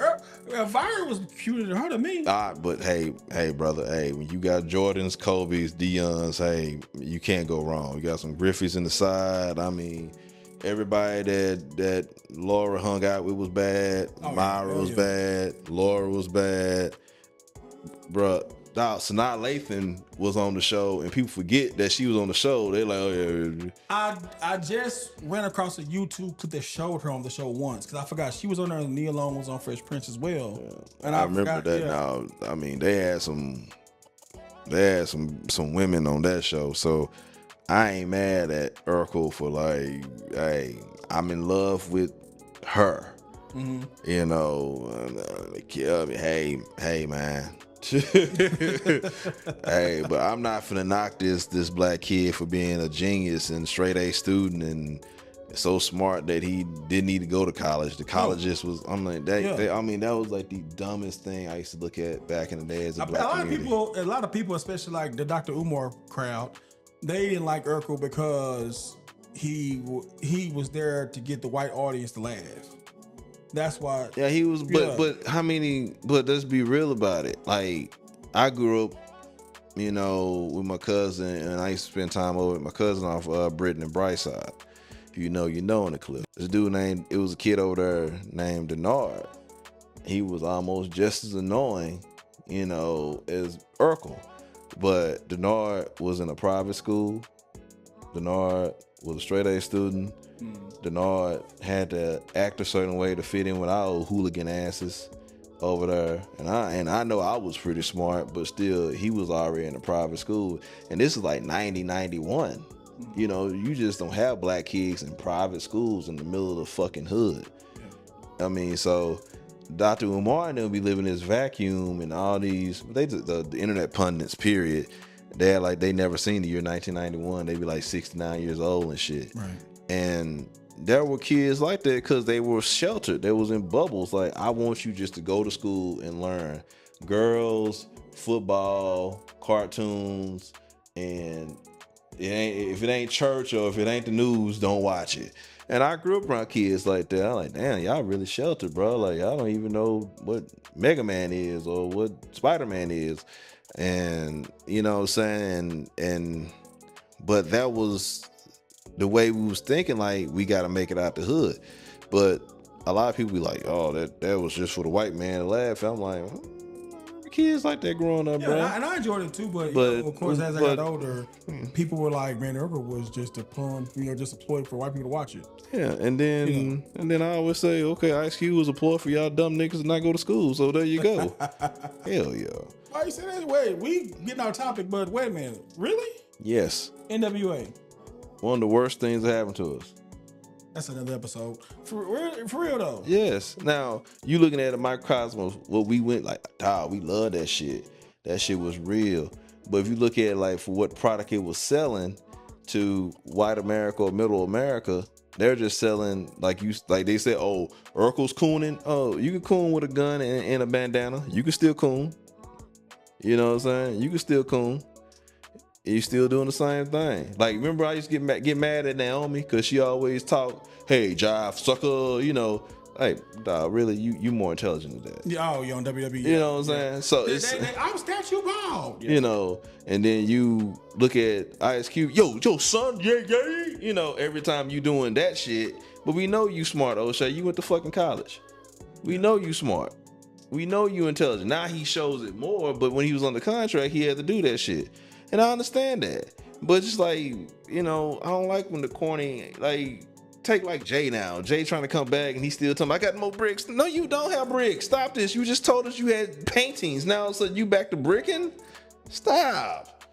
Speaker 1: Elvira was cuter than her to me.
Speaker 2: But hey, brother, hey, when you got Jordans, Kobe's, Deion's, hey, you can't go wrong. You got some Griffeys in the side. I mean, everybody that Laura hung out with was bad. Myra was bad. Laura was bad. Bruh. Sanaa Lathan was on the show, and people forget that she was on the show. They're like, oh yeah.
Speaker 1: I just ran across a YouTube clip that showed her on the show once because I forgot she was on there and Nia Long was on Fresh Prince as well. Yeah. And
Speaker 2: I remember that now. I mean, they had some women on that show, so I ain't mad at Urkel for like, hey, I'm in love with her. Mm-hmm. You know, hey man. Hey, but I'm not finna knock this black kid for being a genius and straight A student and so smart that he didn't need to go to college. The college just was. I'm like, I mean, that was like the dumbest thing I used to look at back in the day as a black community.
Speaker 1: A lot of people, especially like the Dr. Umar crowd, they didn't like Urkel because he was there to get the white audience to laugh. That's why.
Speaker 2: Yeah, he was. But how many? But let's be real about it. Like, I grew up, you know, with my cousin, and I used to spend time over with my cousin off Britain and Brightside. If you know in the clip. This dude it was a kid over there named Denard. He was almost just as annoying, you know, as Urkel. But Denard was in a private school. Denard was a straight A student. Denard had to act a certain way to fit in with our old hooligan asses over there. And I know I was pretty smart, but still, he was already in a private school. And this is like 90, 91. You know, you just don't have black kids in private schools in the middle of the fucking hood. I mean, so Dr. Umar and them be living in this vacuum and all these, the internet pundits, period, they never seen the year 1991. They be like 69 years old and shit.
Speaker 1: Right.
Speaker 2: And there were kids like that because they were sheltered. They was in bubbles. Like, I want you just to go to school and learn girls, football, cartoons, and if it ain't church or if it ain't the news, don't watch it. And I grew up around kids like that. I'm like, damn, y'all really sheltered, bro. Like, y'all don't even know what Mega Man is or what Spider-Man is. And, you know what I'm saying? But that was the way we was thinking, like, we got to make it out the hood. But a lot of people be like, oh, that was just for the white man to laugh. I'm like, kids like that growing up, bro.
Speaker 1: And I enjoyed it too, but you know, of course, as I got older, people were like, man, Urkel was just a pawn, just a ploy for white people to watch it.
Speaker 2: Yeah, and then I always say, okay, Ice Cube was a ploy for y'all dumb niggas to not go to school, so there you go. Hell yeah.
Speaker 1: Why you say that? Wait, we getting our topic, but wait a minute. Really?
Speaker 2: Yes.
Speaker 1: NWA.
Speaker 2: One of the worst things that happened to us.
Speaker 1: That's another episode. For real though.
Speaker 2: Yes. Now, you looking at a microcosm of what we went like, dog, we love that shit. That shit was real. But if you look at it like for what product it was selling to white America or middle America, they're just selling like they said, oh, Urkel's cooning. Oh, you can coon with a gun and a bandana. You can still coon. You know what I'm saying? You can still coon. You still doing the same thing. Like, remember I used to get mad at Naomi because she always talk, hey, jive, sucker, you know. Hey, dog, really, you more intelligent than that.
Speaker 1: Yeah, oh, you on WWE.
Speaker 2: You know what I'm saying? So it's
Speaker 1: I'm statue bald.
Speaker 2: You know, and then you look at Ice Cube, yo, son, yeah. You know, every time you doing that shit, but we know you smart, O'Shea. You went to fucking college. We know you smart. We know you intelligent. Now he shows it more, but when he was on the contract, he had to do that shit. And I understand that. But just like, you know, I don't like when the corny, like, take like Jay now. Jay trying to come back and he's still telling me, I got more bricks. No, you don't have bricks. Stop this. You just told us you had paintings. Now so you back to bricking? Stop.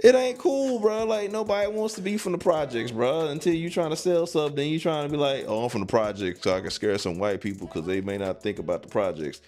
Speaker 2: It ain't cool, bro. Like, nobody wants to be from the projects, bro. Until you trying to sell something, you trying to be like, oh, I'm from the projects so I can scare some white people because they may not think about the projects.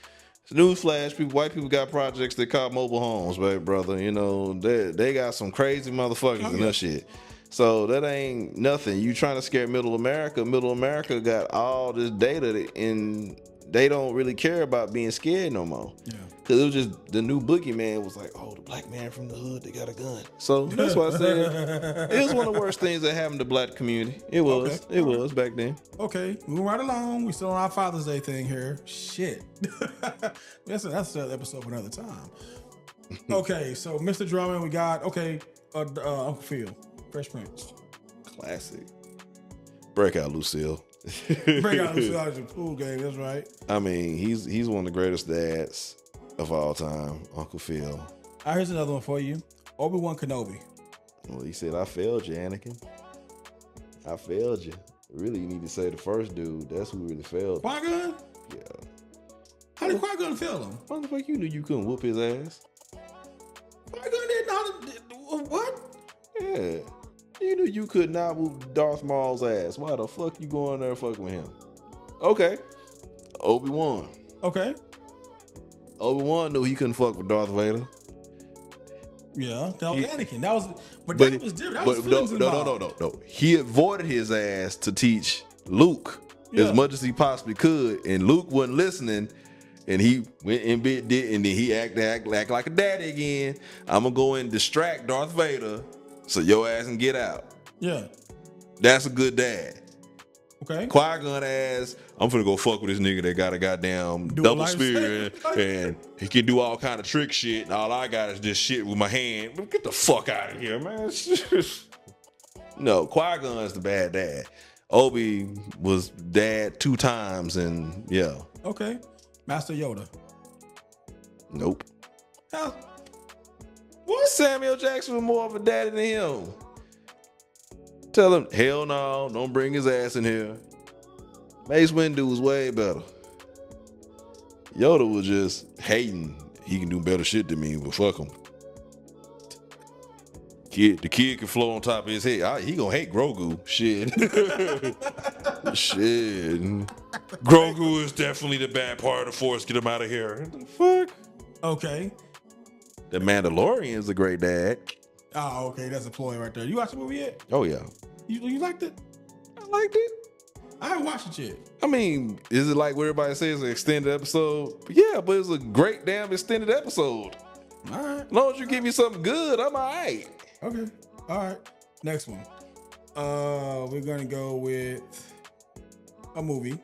Speaker 2: Newsflash, white people got projects they call mobile homes, baby, brother. You know, they got some crazy motherfuckers in that shit. So that ain't nothing. You trying to scare middle America. Middle America got all this data and they don't really care about being scared no more. Yeah. Because it was just the new boogeyman was like, oh, the black man from the hood, they got a gun. So that's why I said it was one of the worst things that happened to the black community. It was. Okay. It was back then.
Speaker 1: Okay, moving right along. We still on our Father's Day thing here. Shit. that's another episode for another time. Okay, so Mr. Drummond, we got, Uncle Phil, Fresh Prince.
Speaker 2: Classic. Breakout Lucille.
Speaker 1: Breakout Lucille out of the pool game, that's right.
Speaker 2: I mean, he's one of the greatest dads of all time, Uncle Phil.
Speaker 1: Here's another one for you. Obi-Wan Kenobi.
Speaker 2: Well, he said, I failed you, Anakin. I failed you. Really, you need to say the first dude. That's who really failed.
Speaker 1: Qui-Gon?
Speaker 2: Yeah.
Speaker 1: How did Qui-Gon fail him?
Speaker 2: What the fuck you knew you couldn't whoop his ass?
Speaker 1: Qui-Gon didn't know what?
Speaker 2: Yeah. You knew you could not whoop Darth Maul's ass. Why the fuck you going there fucking with him? Okay. Obi-Wan.
Speaker 1: Okay.
Speaker 2: Obi-Wan knew he couldn't fuck with Darth Vader.
Speaker 1: Yeah, that was Anakin. That was different. That was feelings involved.
Speaker 2: No. He avoided his ass to teach Luke as much as he possibly could, and Luke wasn't listening, and he went and did, and then he act like a daddy again. I'm gonna go and distract Darth Vader, so your ass can get out.
Speaker 1: Yeah,
Speaker 2: that's a good dad.
Speaker 1: Okay.
Speaker 2: Qui-Gon ass, I'm finna go fuck with this nigga that got a goddamn double spear and he can do all kind of trick shit, and all I got is this shit with my hand. Get the fuck out of here, man. No, Qui-Gon's the bad dad. Obi was dad 2 times, and yeah.
Speaker 1: Okay. Master Yoda.
Speaker 2: Nope.
Speaker 1: How?
Speaker 2: What? Samuel Jackson was more of a daddy than him. Tell him, hell no, don't bring his ass in here. Mace Windu was way better. Yoda was just hating. He can do better shit than me, but fuck him. The kid can float on top of his head. He gonna hate Grogu. Shit. Shit. Grogu is definitely the bad part of the Force. Get him out of here. What the fuck?
Speaker 1: Okay.
Speaker 2: The Mandalorian's a great dad.
Speaker 1: Oh, okay, that's a ploy right there. You watched the movie yet?
Speaker 2: Oh yeah,
Speaker 1: You liked it?
Speaker 2: I liked it.
Speaker 1: I haven't watched it yet.
Speaker 2: I mean, is it like what everybody says, an extended episode? Yeah, but it's a great damn extended episode.
Speaker 1: All right.
Speaker 2: As long as you give me something good, I'm all right.
Speaker 1: Okay. All right. Next one. We're gonna go with a movie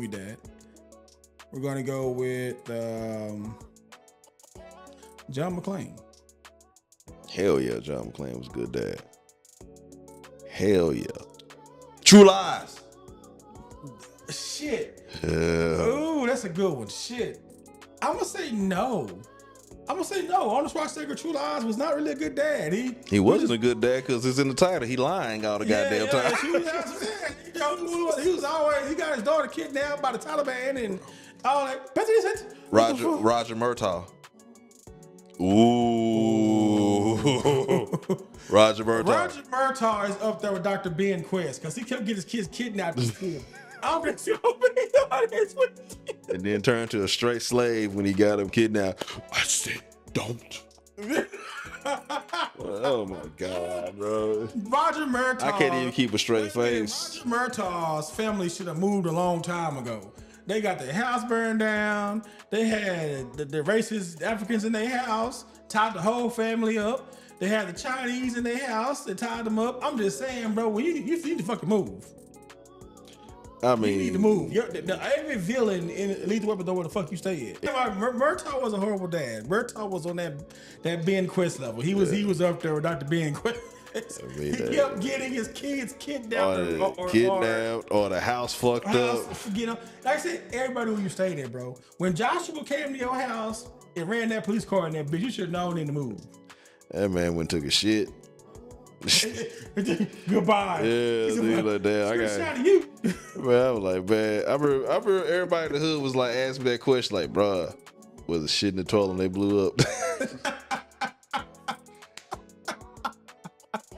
Speaker 1: dad. We're gonna go with John McClane.
Speaker 2: Hell yeah, John McClane was a good dad. Hell yeah. True Lies.
Speaker 1: Shit.
Speaker 2: Yeah.
Speaker 1: Ooh, that's a good one. Shit. I'm gonna say no. Arnold Schwarzenegger, True Lies, was not really a good dad.
Speaker 2: He wasn't a good dad because it's in the title. He lying all the goddamn time.
Speaker 1: True Lies, he got his daughter kidnapped by the Taliban and all that.
Speaker 2: Roger Murtaugh. Ooh. Roger Murtaugh.
Speaker 1: Roger Murtaugh is up there with Dr. Ben Quest because he kept getting his kids kidnapped and killed. I'm just so honest with you.
Speaker 2: And then turned to a straight slave when he got him kidnapped. I said, don't. Oh my God, bro.
Speaker 1: Roger Murtaugh.
Speaker 2: I can't even keep a straight face.
Speaker 1: Roger Murtaugh's family should have moved a long time ago. They got their house burned down. They had the racist Africans in their house, tied the whole family up. They had the Chinese in their house. They tied them up. I'm just saying, bro, well, you need to fucking move.
Speaker 2: I mean,
Speaker 1: You need to move. Every villain in Lethal Weapon know where the fuck you stay at. Murtaugh was a horrible dad. Murtaugh was on that Ben Quest level. He was up there with Dr. Ben Quest. He kept getting his kids kidnapped
Speaker 2: or the house fucked up.
Speaker 1: Like I said, everybody who you stayed at, bro. When Joshua came to your house and ran that police car in that bitch, you should have known in to move.
Speaker 2: That man went and took a shit.
Speaker 1: Goodbye.
Speaker 2: Yeah, dude, like that. I got
Speaker 1: you.
Speaker 2: Man, I was like, man. I remember everybody in the hood was like asking me that question, like, bruh, was it shit in the toilet and they blew up?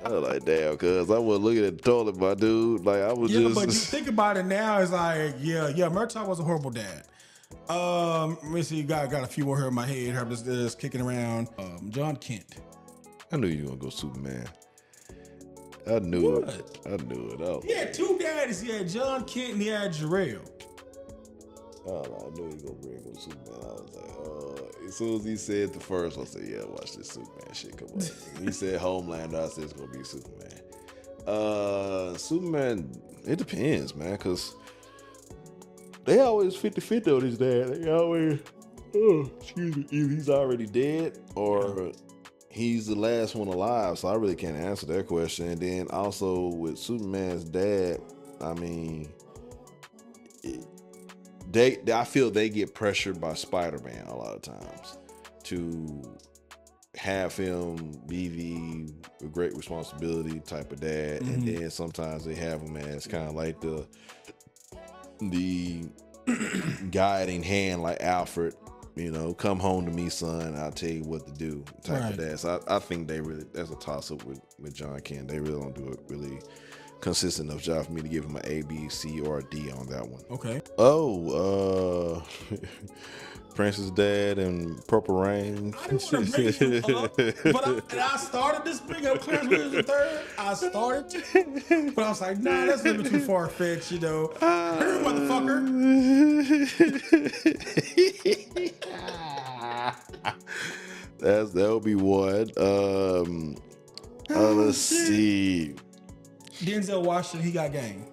Speaker 2: I was like, damn, cuz I wasn't looking at the toilet, my dude. Like, I was just.
Speaker 1: But you think about it now, it's like, yeah, Murtaugh was a horrible dad. Let me see, got a few more here in my head. I'm just kicking around. John Kent.
Speaker 2: I knew you were gonna go Superman. I knew it. Oh,
Speaker 1: He had two daddies. He had John Kent and he had Jarrell.
Speaker 2: Oh, I knew you were gonna bring up Superman. I was like, oh. As soon as he said the first, I said, yeah, watch this Superman shit. Come on. He said Homelander. I said it's gonna be Superman. Superman. It depends, man, because they always 50-50 on his dad. They always, excuse me, either he's already dead or he's the last one alive. So I really can't answer that question. And then also with Superman's dad, I mean, I feel they get pressured by Spider-Man a lot of times to have him be the great responsibility type of dad, and then sometimes they have him as kind of like the guiding hand, like Alfred. You know, come home to me, son. I'll tell you what to do, type of dad. So I think that's a toss up with John Kent. They really don't do a really consistent enough job for me to give him an A, B, C, or a D on that one.
Speaker 1: Okay.
Speaker 2: Oh, Prince's dad and Purple Rain.
Speaker 1: I didn't want to bring him up, but I started this bring up Clarence Williams III. I started to, but I was like, nah, that's a little bit too far fetched, you know. Here, motherfucker.
Speaker 2: That'll be one. Let's see.
Speaker 1: Denzel Washington, he got game.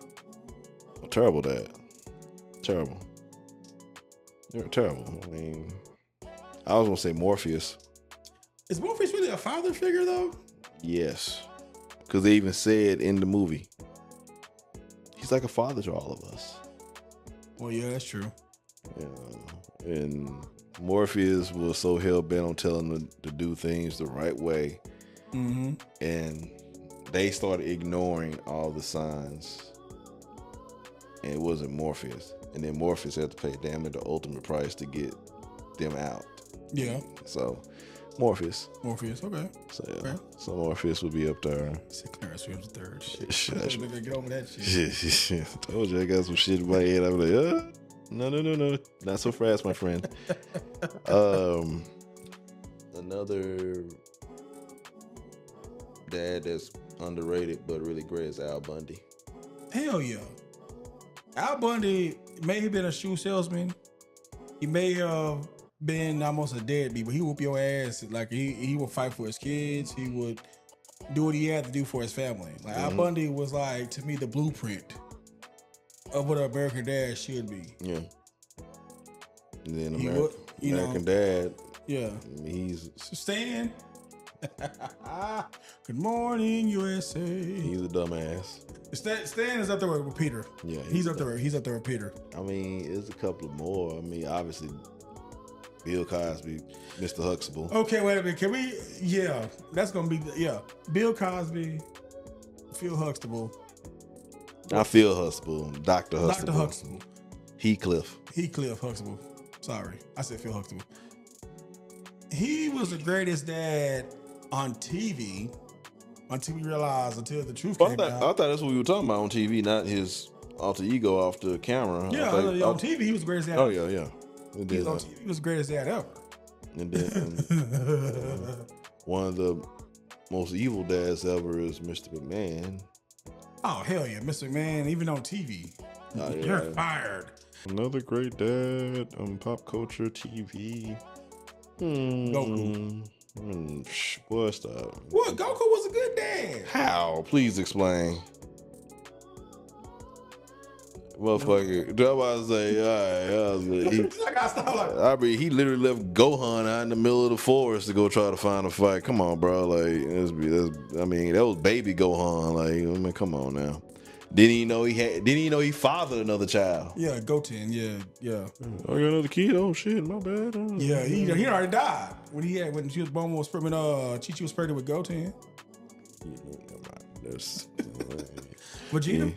Speaker 2: Terrible dad. Terrible. They're terrible. I mean, I was gonna say Morpheus.
Speaker 1: Is Morpheus really a father figure though?
Speaker 2: Yes, because they even said in the movie, he's like a father to all of us.
Speaker 1: Well, yeah, that's true.
Speaker 2: Yeah, and Morpheus was so hell bent on telling them to do things the right way, and they started ignoring all the signs, and it wasn't Morpheus. And then Morpheus had to pay damn near the ultimate price to get them out.
Speaker 1: Yeah.
Speaker 2: So, Morpheus.
Speaker 1: Okay.
Speaker 2: So, yeah. Okay. So, Morpheus would be up there.
Speaker 1: Clarence Williams III.
Speaker 2: Shit.
Speaker 1: Get over that shit.
Speaker 2: I told you I got some shit in my head. I'm like, no. Not so fast, my friend. Another dad that's underrated but really great is Al Bundy.
Speaker 1: Hell yeah. Al Bundy may have been a shoe salesman. He may have been almost a deadbeat, but he whoop your ass. Like he would fight for his kids. He would do what he had to do for his family. Like Al Bundy was like, to me, the blueprint of what an American dad should be.
Speaker 2: Yeah. And then
Speaker 1: He would, you
Speaker 2: American
Speaker 1: know,
Speaker 2: Dad,
Speaker 1: yeah.
Speaker 2: he's
Speaker 1: Stan. Good morning, USA.
Speaker 2: he's a dumbass.
Speaker 1: Stan is up there with Peter.
Speaker 2: Yeah,
Speaker 1: he's up there. He's up there with Peter.
Speaker 2: I mean, there's a couple of more. I mean, obviously, Bill Cosby, Mr. Huxtable.
Speaker 1: Okay, wait a minute. Can we? Yeah, that's gonna be. Yeah, Bill Cosby, Phil Huxtable,
Speaker 2: I feel Huxtable, Dr. Huxtable.
Speaker 1: Dr. Huxtable,
Speaker 2: Heathcliff
Speaker 1: Huxtable. Sorry, I said Phil Huxtable. He was the greatest dad on TV until we realized, until the truth
Speaker 2: I
Speaker 1: came
Speaker 2: thought
Speaker 1: out.
Speaker 2: that's what we were talking about on TV, not his alter ego off the camera.
Speaker 1: Yeah, on TV, he was the greatest dad.
Speaker 2: Oh, yeah.
Speaker 1: He was on TV, he was the greatest dad ever.
Speaker 2: And then one of the most evil dads ever is Mr. McMahon.
Speaker 1: Oh, hell yeah, Mr. McMahon, even on TV.
Speaker 2: Oh, yeah.
Speaker 1: You're fired.
Speaker 2: Another great dad on pop culture TV.
Speaker 1: Goku.
Speaker 2: Boy, stop.
Speaker 1: What? Goku was a good dad.
Speaker 2: How? Please explain. Motherfucker. That's what I was say. All right.
Speaker 1: I gotta stop like,
Speaker 2: I mean, he literally left Gohan out in the middle of the forest to go try to find a fight. Come on, bro. Like, I mean, that was baby Gohan. Like, I mean, come on now. Didn't he know he fathered another child?
Speaker 1: yeah, Goten, yeah.
Speaker 2: I got another kid. Oh shit, my bad.
Speaker 1: Yeah, he already died when she was born was pregnant. Chi-Chi was pregnant with Goten. Vegeta.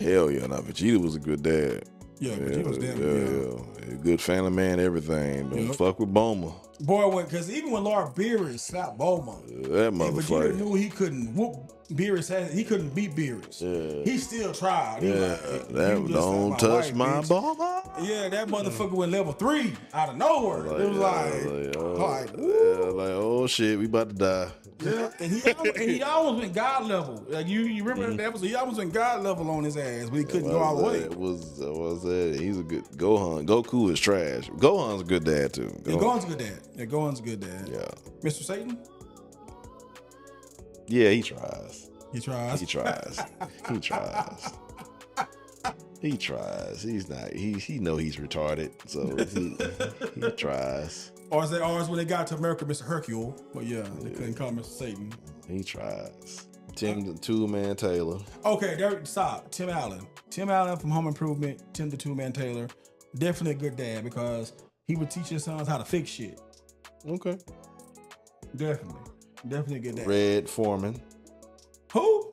Speaker 2: Hell yeah, now Vegeta was a good dad.
Speaker 1: Yeah, Vegeta was damn good.
Speaker 2: Yeah. Good family man, everything. Don't fuck with Bulma.
Speaker 1: Boy, because even when Lord Beerus slapped Bulma,
Speaker 2: That
Speaker 1: and Vegeta
Speaker 2: motherfucker.
Speaker 1: knew he couldn't whoop Beerus. He couldn't beat Beerus.
Speaker 2: Yeah.
Speaker 1: He still tried. He
Speaker 2: Yeah,
Speaker 1: like,
Speaker 2: that
Speaker 1: "You just
Speaker 2: don't
Speaker 1: slapped
Speaker 2: touch
Speaker 1: wife,
Speaker 2: my
Speaker 1: bitch."
Speaker 2: Bulma.
Speaker 1: Yeah, that motherfucker went level 3 out of nowhere. It was like,
Speaker 2: oh shit, we about to die.
Speaker 1: yeah, and he almost went God level. Like you remember that episode? He almost went God level on his ass, but he couldn't go all the way.
Speaker 2: Was that? He's a good Gohan. Goku is trash. Gohan's a good dad too.
Speaker 1: Yeah, Gohan's a good dad. Yeah, Gohan's a good dad.
Speaker 2: Yeah.
Speaker 1: Mr. Satan?
Speaker 2: Yeah, he tries.
Speaker 1: He tries.
Speaker 2: He tries. He tries. He tries. He's not. He know he's retarded, so he tries.
Speaker 1: Or is when they got to America, Mr. Hercule? But yeah, they couldn't call him Mr. Satan.
Speaker 2: He tries. Tim the Two-Man Taylor.
Speaker 1: Okay, there. Stop. Tim Allen. Tim Allen from Home Improvement. Tim the Two-Man Taylor. Definitely a good dad because he would teach his sons how to fix shit.
Speaker 2: Okay.
Speaker 1: Definitely a good dad.
Speaker 2: Red Foreman.
Speaker 1: Who?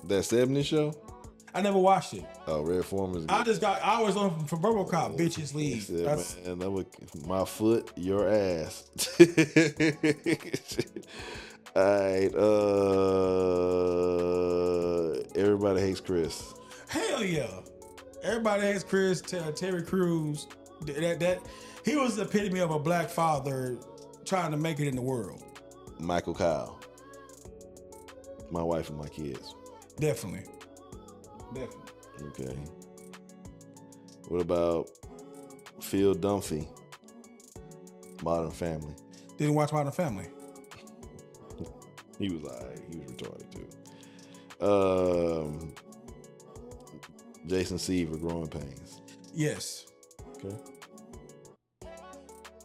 Speaker 2: That 70s show.
Speaker 1: I never watched it.
Speaker 2: Oh, Red Foreman's good.
Speaker 1: I always learned from RoboCop, bitches leave.
Speaker 2: He said,
Speaker 1: That's,
Speaker 2: man, that was my foot, your ass. All right. Everybody hates Chris.
Speaker 1: hell yeah. Everybody hates Chris, Terry Crews. That he was the epitome of a black father trying to make it in the world.
Speaker 2: Michael Kyle. My wife and my kids.
Speaker 1: Definitely.
Speaker 2: Okay. What about Phil Dunphy? Modern Family.
Speaker 1: Didn't watch Modern Family.
Speaker 2: He was retarded too. Jason Seaver, Growing Pains.
Speaker 1: Yes.
Speaker 2: Okay.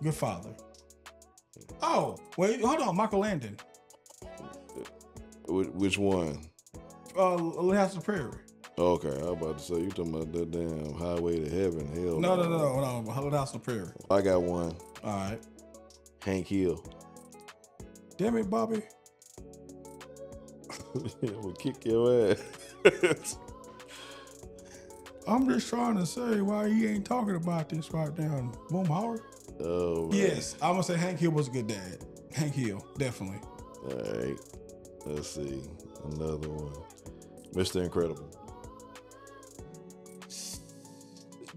Speaker 1: Good father. Oh, wait, hold on. Michael Landon.
Speaker 2: Which one?
Speaker 1: Little House of Prairie.
Speaker 2: Okay, I was about to say you talking about that damn Highway to Heaven. Hell
Speaker 1: No. Little House of Prairie.
Speaker 2: I got one.
Speaker 1: All right.
Speaker 2: Hank Hill.
Speaker 1: Damn it, Bobby.
Speaker 2: I'm gonna kick your ass.
Speaker 1: I'm just trying to say why he ain't talking about this right now. Boom Howard.
Speaker 2: Oh, man.
Speaker 1: Yes, I'm gonna say Hank Hill was a good dad. Hank Hill, definitely.
Speaker 2: All right. Let's see. Another one. Mr. Incredible.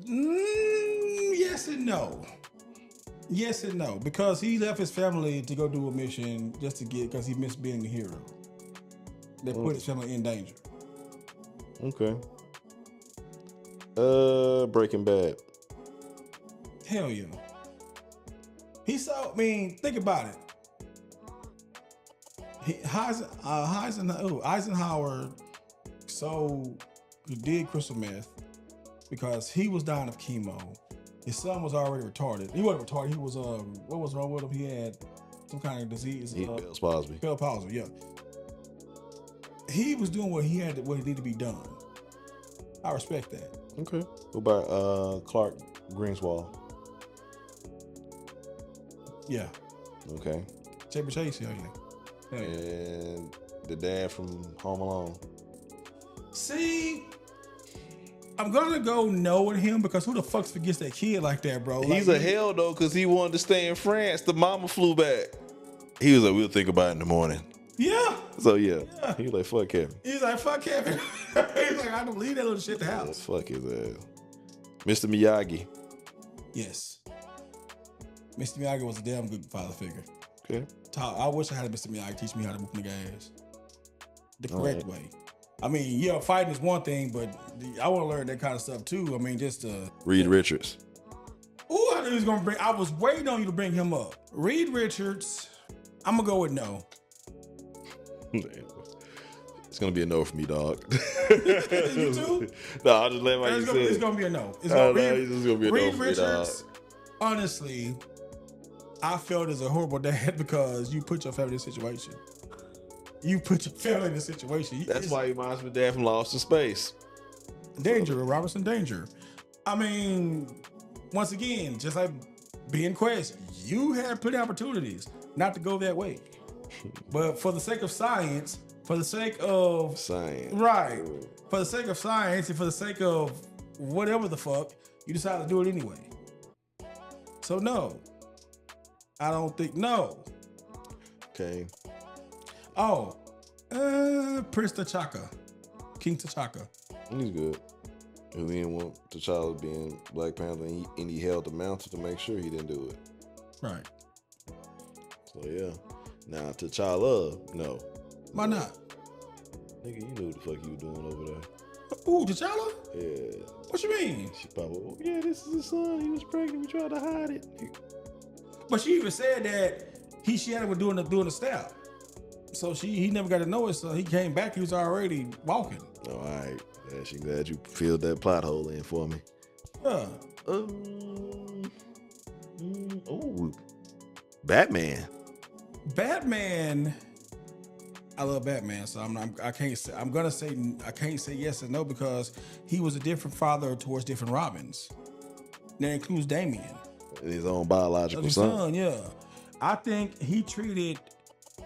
Speaker 1: Yes and no. Yes and no, because he left his family to go do a mission just to because he missed being a hero. that put his family in danger.
Speaker 2: Okay. Breaking Bad.
Speaker 1: Hell yeah. Think about it. Eisenhower did crystal meth because he was dying of chemo. His son was already retarded. He wasn't retarded. He was what was wrong with him? He had some kind of disease.
Speaker 2: Bell's palsy.
Speaker 1: Bell's palsy, yeah. He was doing what needed to be done. I respect that.
Speaker 2: Okay. What about Clark Greenswald?
Speaker 1: Yeah.
Speaker 2: Okay.
Speaker 1: Chevy Chase, hell yeah.
Speaker 2: And the dad from Home Alone.
Speaker 1: See, I'm gonna go no with him because who the fuck forgets that kid like that, bro?
Speaker 2: He's a hell though, because he wanted to stay in France. The mama flew back. He was like, we'll think about it in the morning.
Speaker 1: Yeah.
Speaker 2: So yeah. He was like, fuck Kevin.
Speaker 1: He's like, fuck Kevin. He's like, I don't leave that little shit at the house.
Speaker 2: Fuck his ass. Mr. Miyagi.
Speaker 1: Yes. Mr. Miyagi was a damn good father figure.
Speaker 2: Okay.
Speaker 1: I wish I had a Mr. Miyagi teach me how to whoop nigga ass the correct way. I mean, yeah, fighting is one thing, but I want to learn that kind of stuff too. I mean, just
Speaker 2: Reed Richards.
Speaker 1: Ooh, I knew he was gonna bring. I was waiting on you to bring him up. Reed Richards. I'm gonna go with no.
Speaker 2: It's gonna be a no for me, dog.
Speaker 1: You too?
Speaker 2: No, I'll just let my you say.
Speaker 1: It's gonna be a no.
Speaker 2: It's gonna be a
Speaker 1: Reed
Speaker 2: no for
Speaker 1: Richards,
Speaker 2: me, dog.
Speaker 1: Honestly, I felt as a horrible dad because you put your family in this situation.
Speaker 2: That's why he reminds me of Dad from Lost in Space.
Speaker 1: Danger, Robinson Danger. I mean, once again, just like being Quest, you had plenty of opportunities not to go that way. But for the sake of science, right, for the sake of science and for the sake of whatever the fuck, you decided to do it anyway. So no. I don't think, no.
Speaker 2: Okay.
Speaker 1: Oh, Prince T'Chaka. King T'Chaka.
Speaker 2: He's good. He didn't want T'Challa being Black Panther, and he held the mantle to make sure he didn't do it.
Speaker 1: Right.
Speaker 2: So yeah. Now T'Challa, no.
Speaker 1: Why not?
Speaker 2: Nigga, you knew what the fuck you were doing over there.
Speaker 1: Ooh, T'Challa?
Speaker 2: Yeah.
Speaker 1: What you mean?
Speaker 2: She probably, yeah, this is his son. He was pregnant. We tried to hide it.
Speaker 1: But she even said that she had him doing the stab. So he never got to know it. So he came back. He was already walking.
Speaker 2: Oh, all right. Actually, glad you filled that plot hole in for me.
Speaker 1: Yeah.
Speaker 2: Batman.
Speaker 1: Batman. I love Batman, so I can't say yes and no because he was a different father towards different Robins. That includes Damian.
Speaker 2: His own biological son.
Speaker 1: Yeah. I think he treated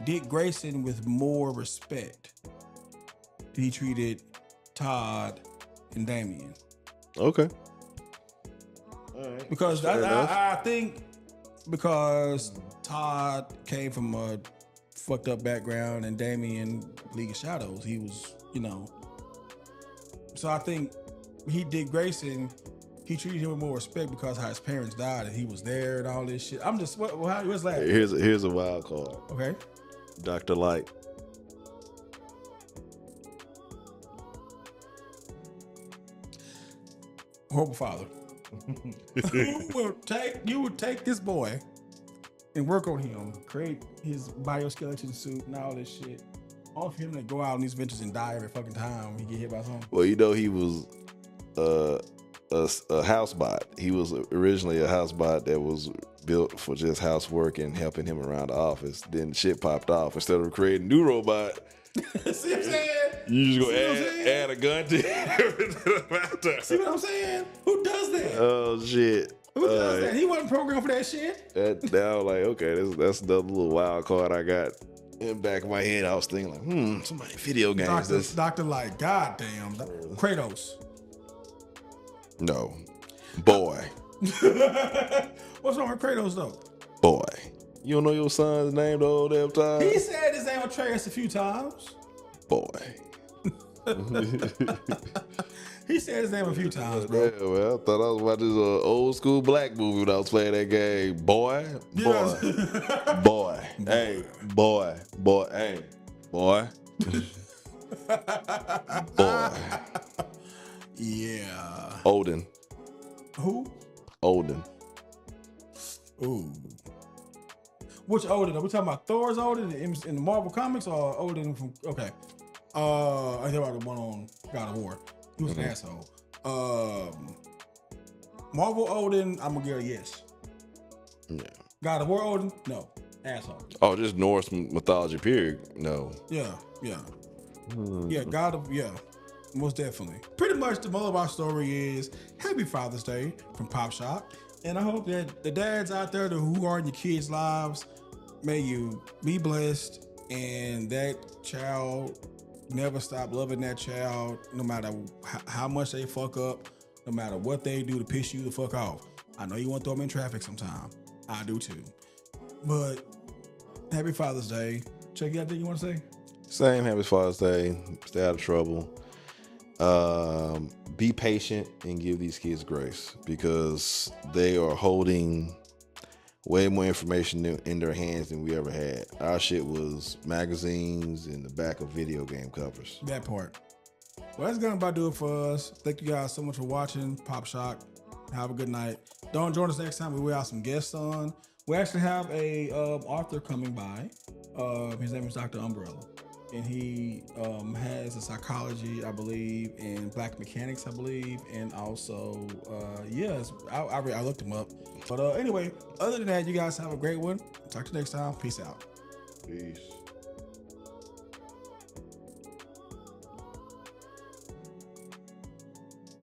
Speaker 1: Dick Grayson with more respect than he treated Todd and Damian.
Speaker 2: Okay. All right.
Speaker 1: Because I think because Todd came from a fucked up background and Damian League of Shadows, he was, So I think Dick Grayson, he treated him with more respect because how his parents died and he was there and all this shit. I'm just, what's that?
Speaker 2: Here's a wild card.
Speaker 1: Okay.
Speaker 2: Dr. Light.
Speaker 1: Horrible father. You would take this boy and work on him, create his bioskeleton suit and all this shit. All for him to go out on these ventures and die every fucking time he get hit by something.
Speaker 2: Well, he was a housebot. He was originally a housebot that was built for just housework and helping him around the office. Then shit popped off. Instead of creating a new robot,
Speaker 1: see what I'm saying?
Speaker 2: You just go add a gun to it.
Speaker 1: See what I'm saying? Who does that?
Speaker 2: Oh shit.
Speaker 1: Who does that? He wasn't programmed for that shit.
Speaker 2: Now I'm like, okay, that's another little wild card I got in the back of my head. I was thinking like, somebody video games.
Speaker 1: Dr. Light, goddamn. Kratos.
Speaker 2: No. Boy.
Speaker 1: What's wrong with Kratos though?
Speaker 2: Boy. You don't know your son's name the whole damn time?
Speaker 1: He said his name Atreus a few times.
Speaker 2: Boy.
Speaker 1: He said his name a few times, bro.
Speaker 2: Yeah, well, I thought I was watching this old school black movie when I was playing that game. Boy. Boy. Boy. Hey. Boy. Boy. Hey. Boy. Boy,
Speaker 1: Yeah.
Speaker 2: Odin.
Speaker 1: Who?
Speaker 2: Odin.
Speaker 1: Ooh. Which Odin? Are we talking about Thor's Odin in the Marvel comics or Odin from? Okay. I think about the one on God of War. He was an asshole. Marvel Odin, I'm gonna give a yes.
Speaker 2: Yeah.
Speaker 1: God of War Odin, no. Asshole.
Speaker 2: Oh, just Norse mythology, period. No.
Speaker 1: Yeah. Yeah, most definitely. Pretty much the moral of our story is Happy Father's Day from Pop Shop. And I hope that the dads out there who are in your kids' lives, may you be blessed and that child never stop loving that child, no matter how much they fuck up, no matter what they do to piss you the fuck off. I know you want to throw them in traffic sometime. I do too. But Happy Father's Day. Chuck, you got anything you want to say?
Speaker 2: Same. Happy Father's Day. Stay out of trouble. Be patient and give these kids grace because they are holding way more information in their hands than we ever had. Our shit was magazines in the back of video game covers.
Speaker 1: That part. Well, that's gonna about do it for us. Thank you guys so much for watching Pop Shock. Have a good night. Don't join us next time. We will have some guests on. We actually have a author coming by. His name is Dr. Umbrella. And he has a psychology, I believe, and black mechanics, I believe, and also, yes, I looked him up. But anyway, other than that, you guys have a great one. Talk to you next time. Peace out.
Speaker 2: Peace.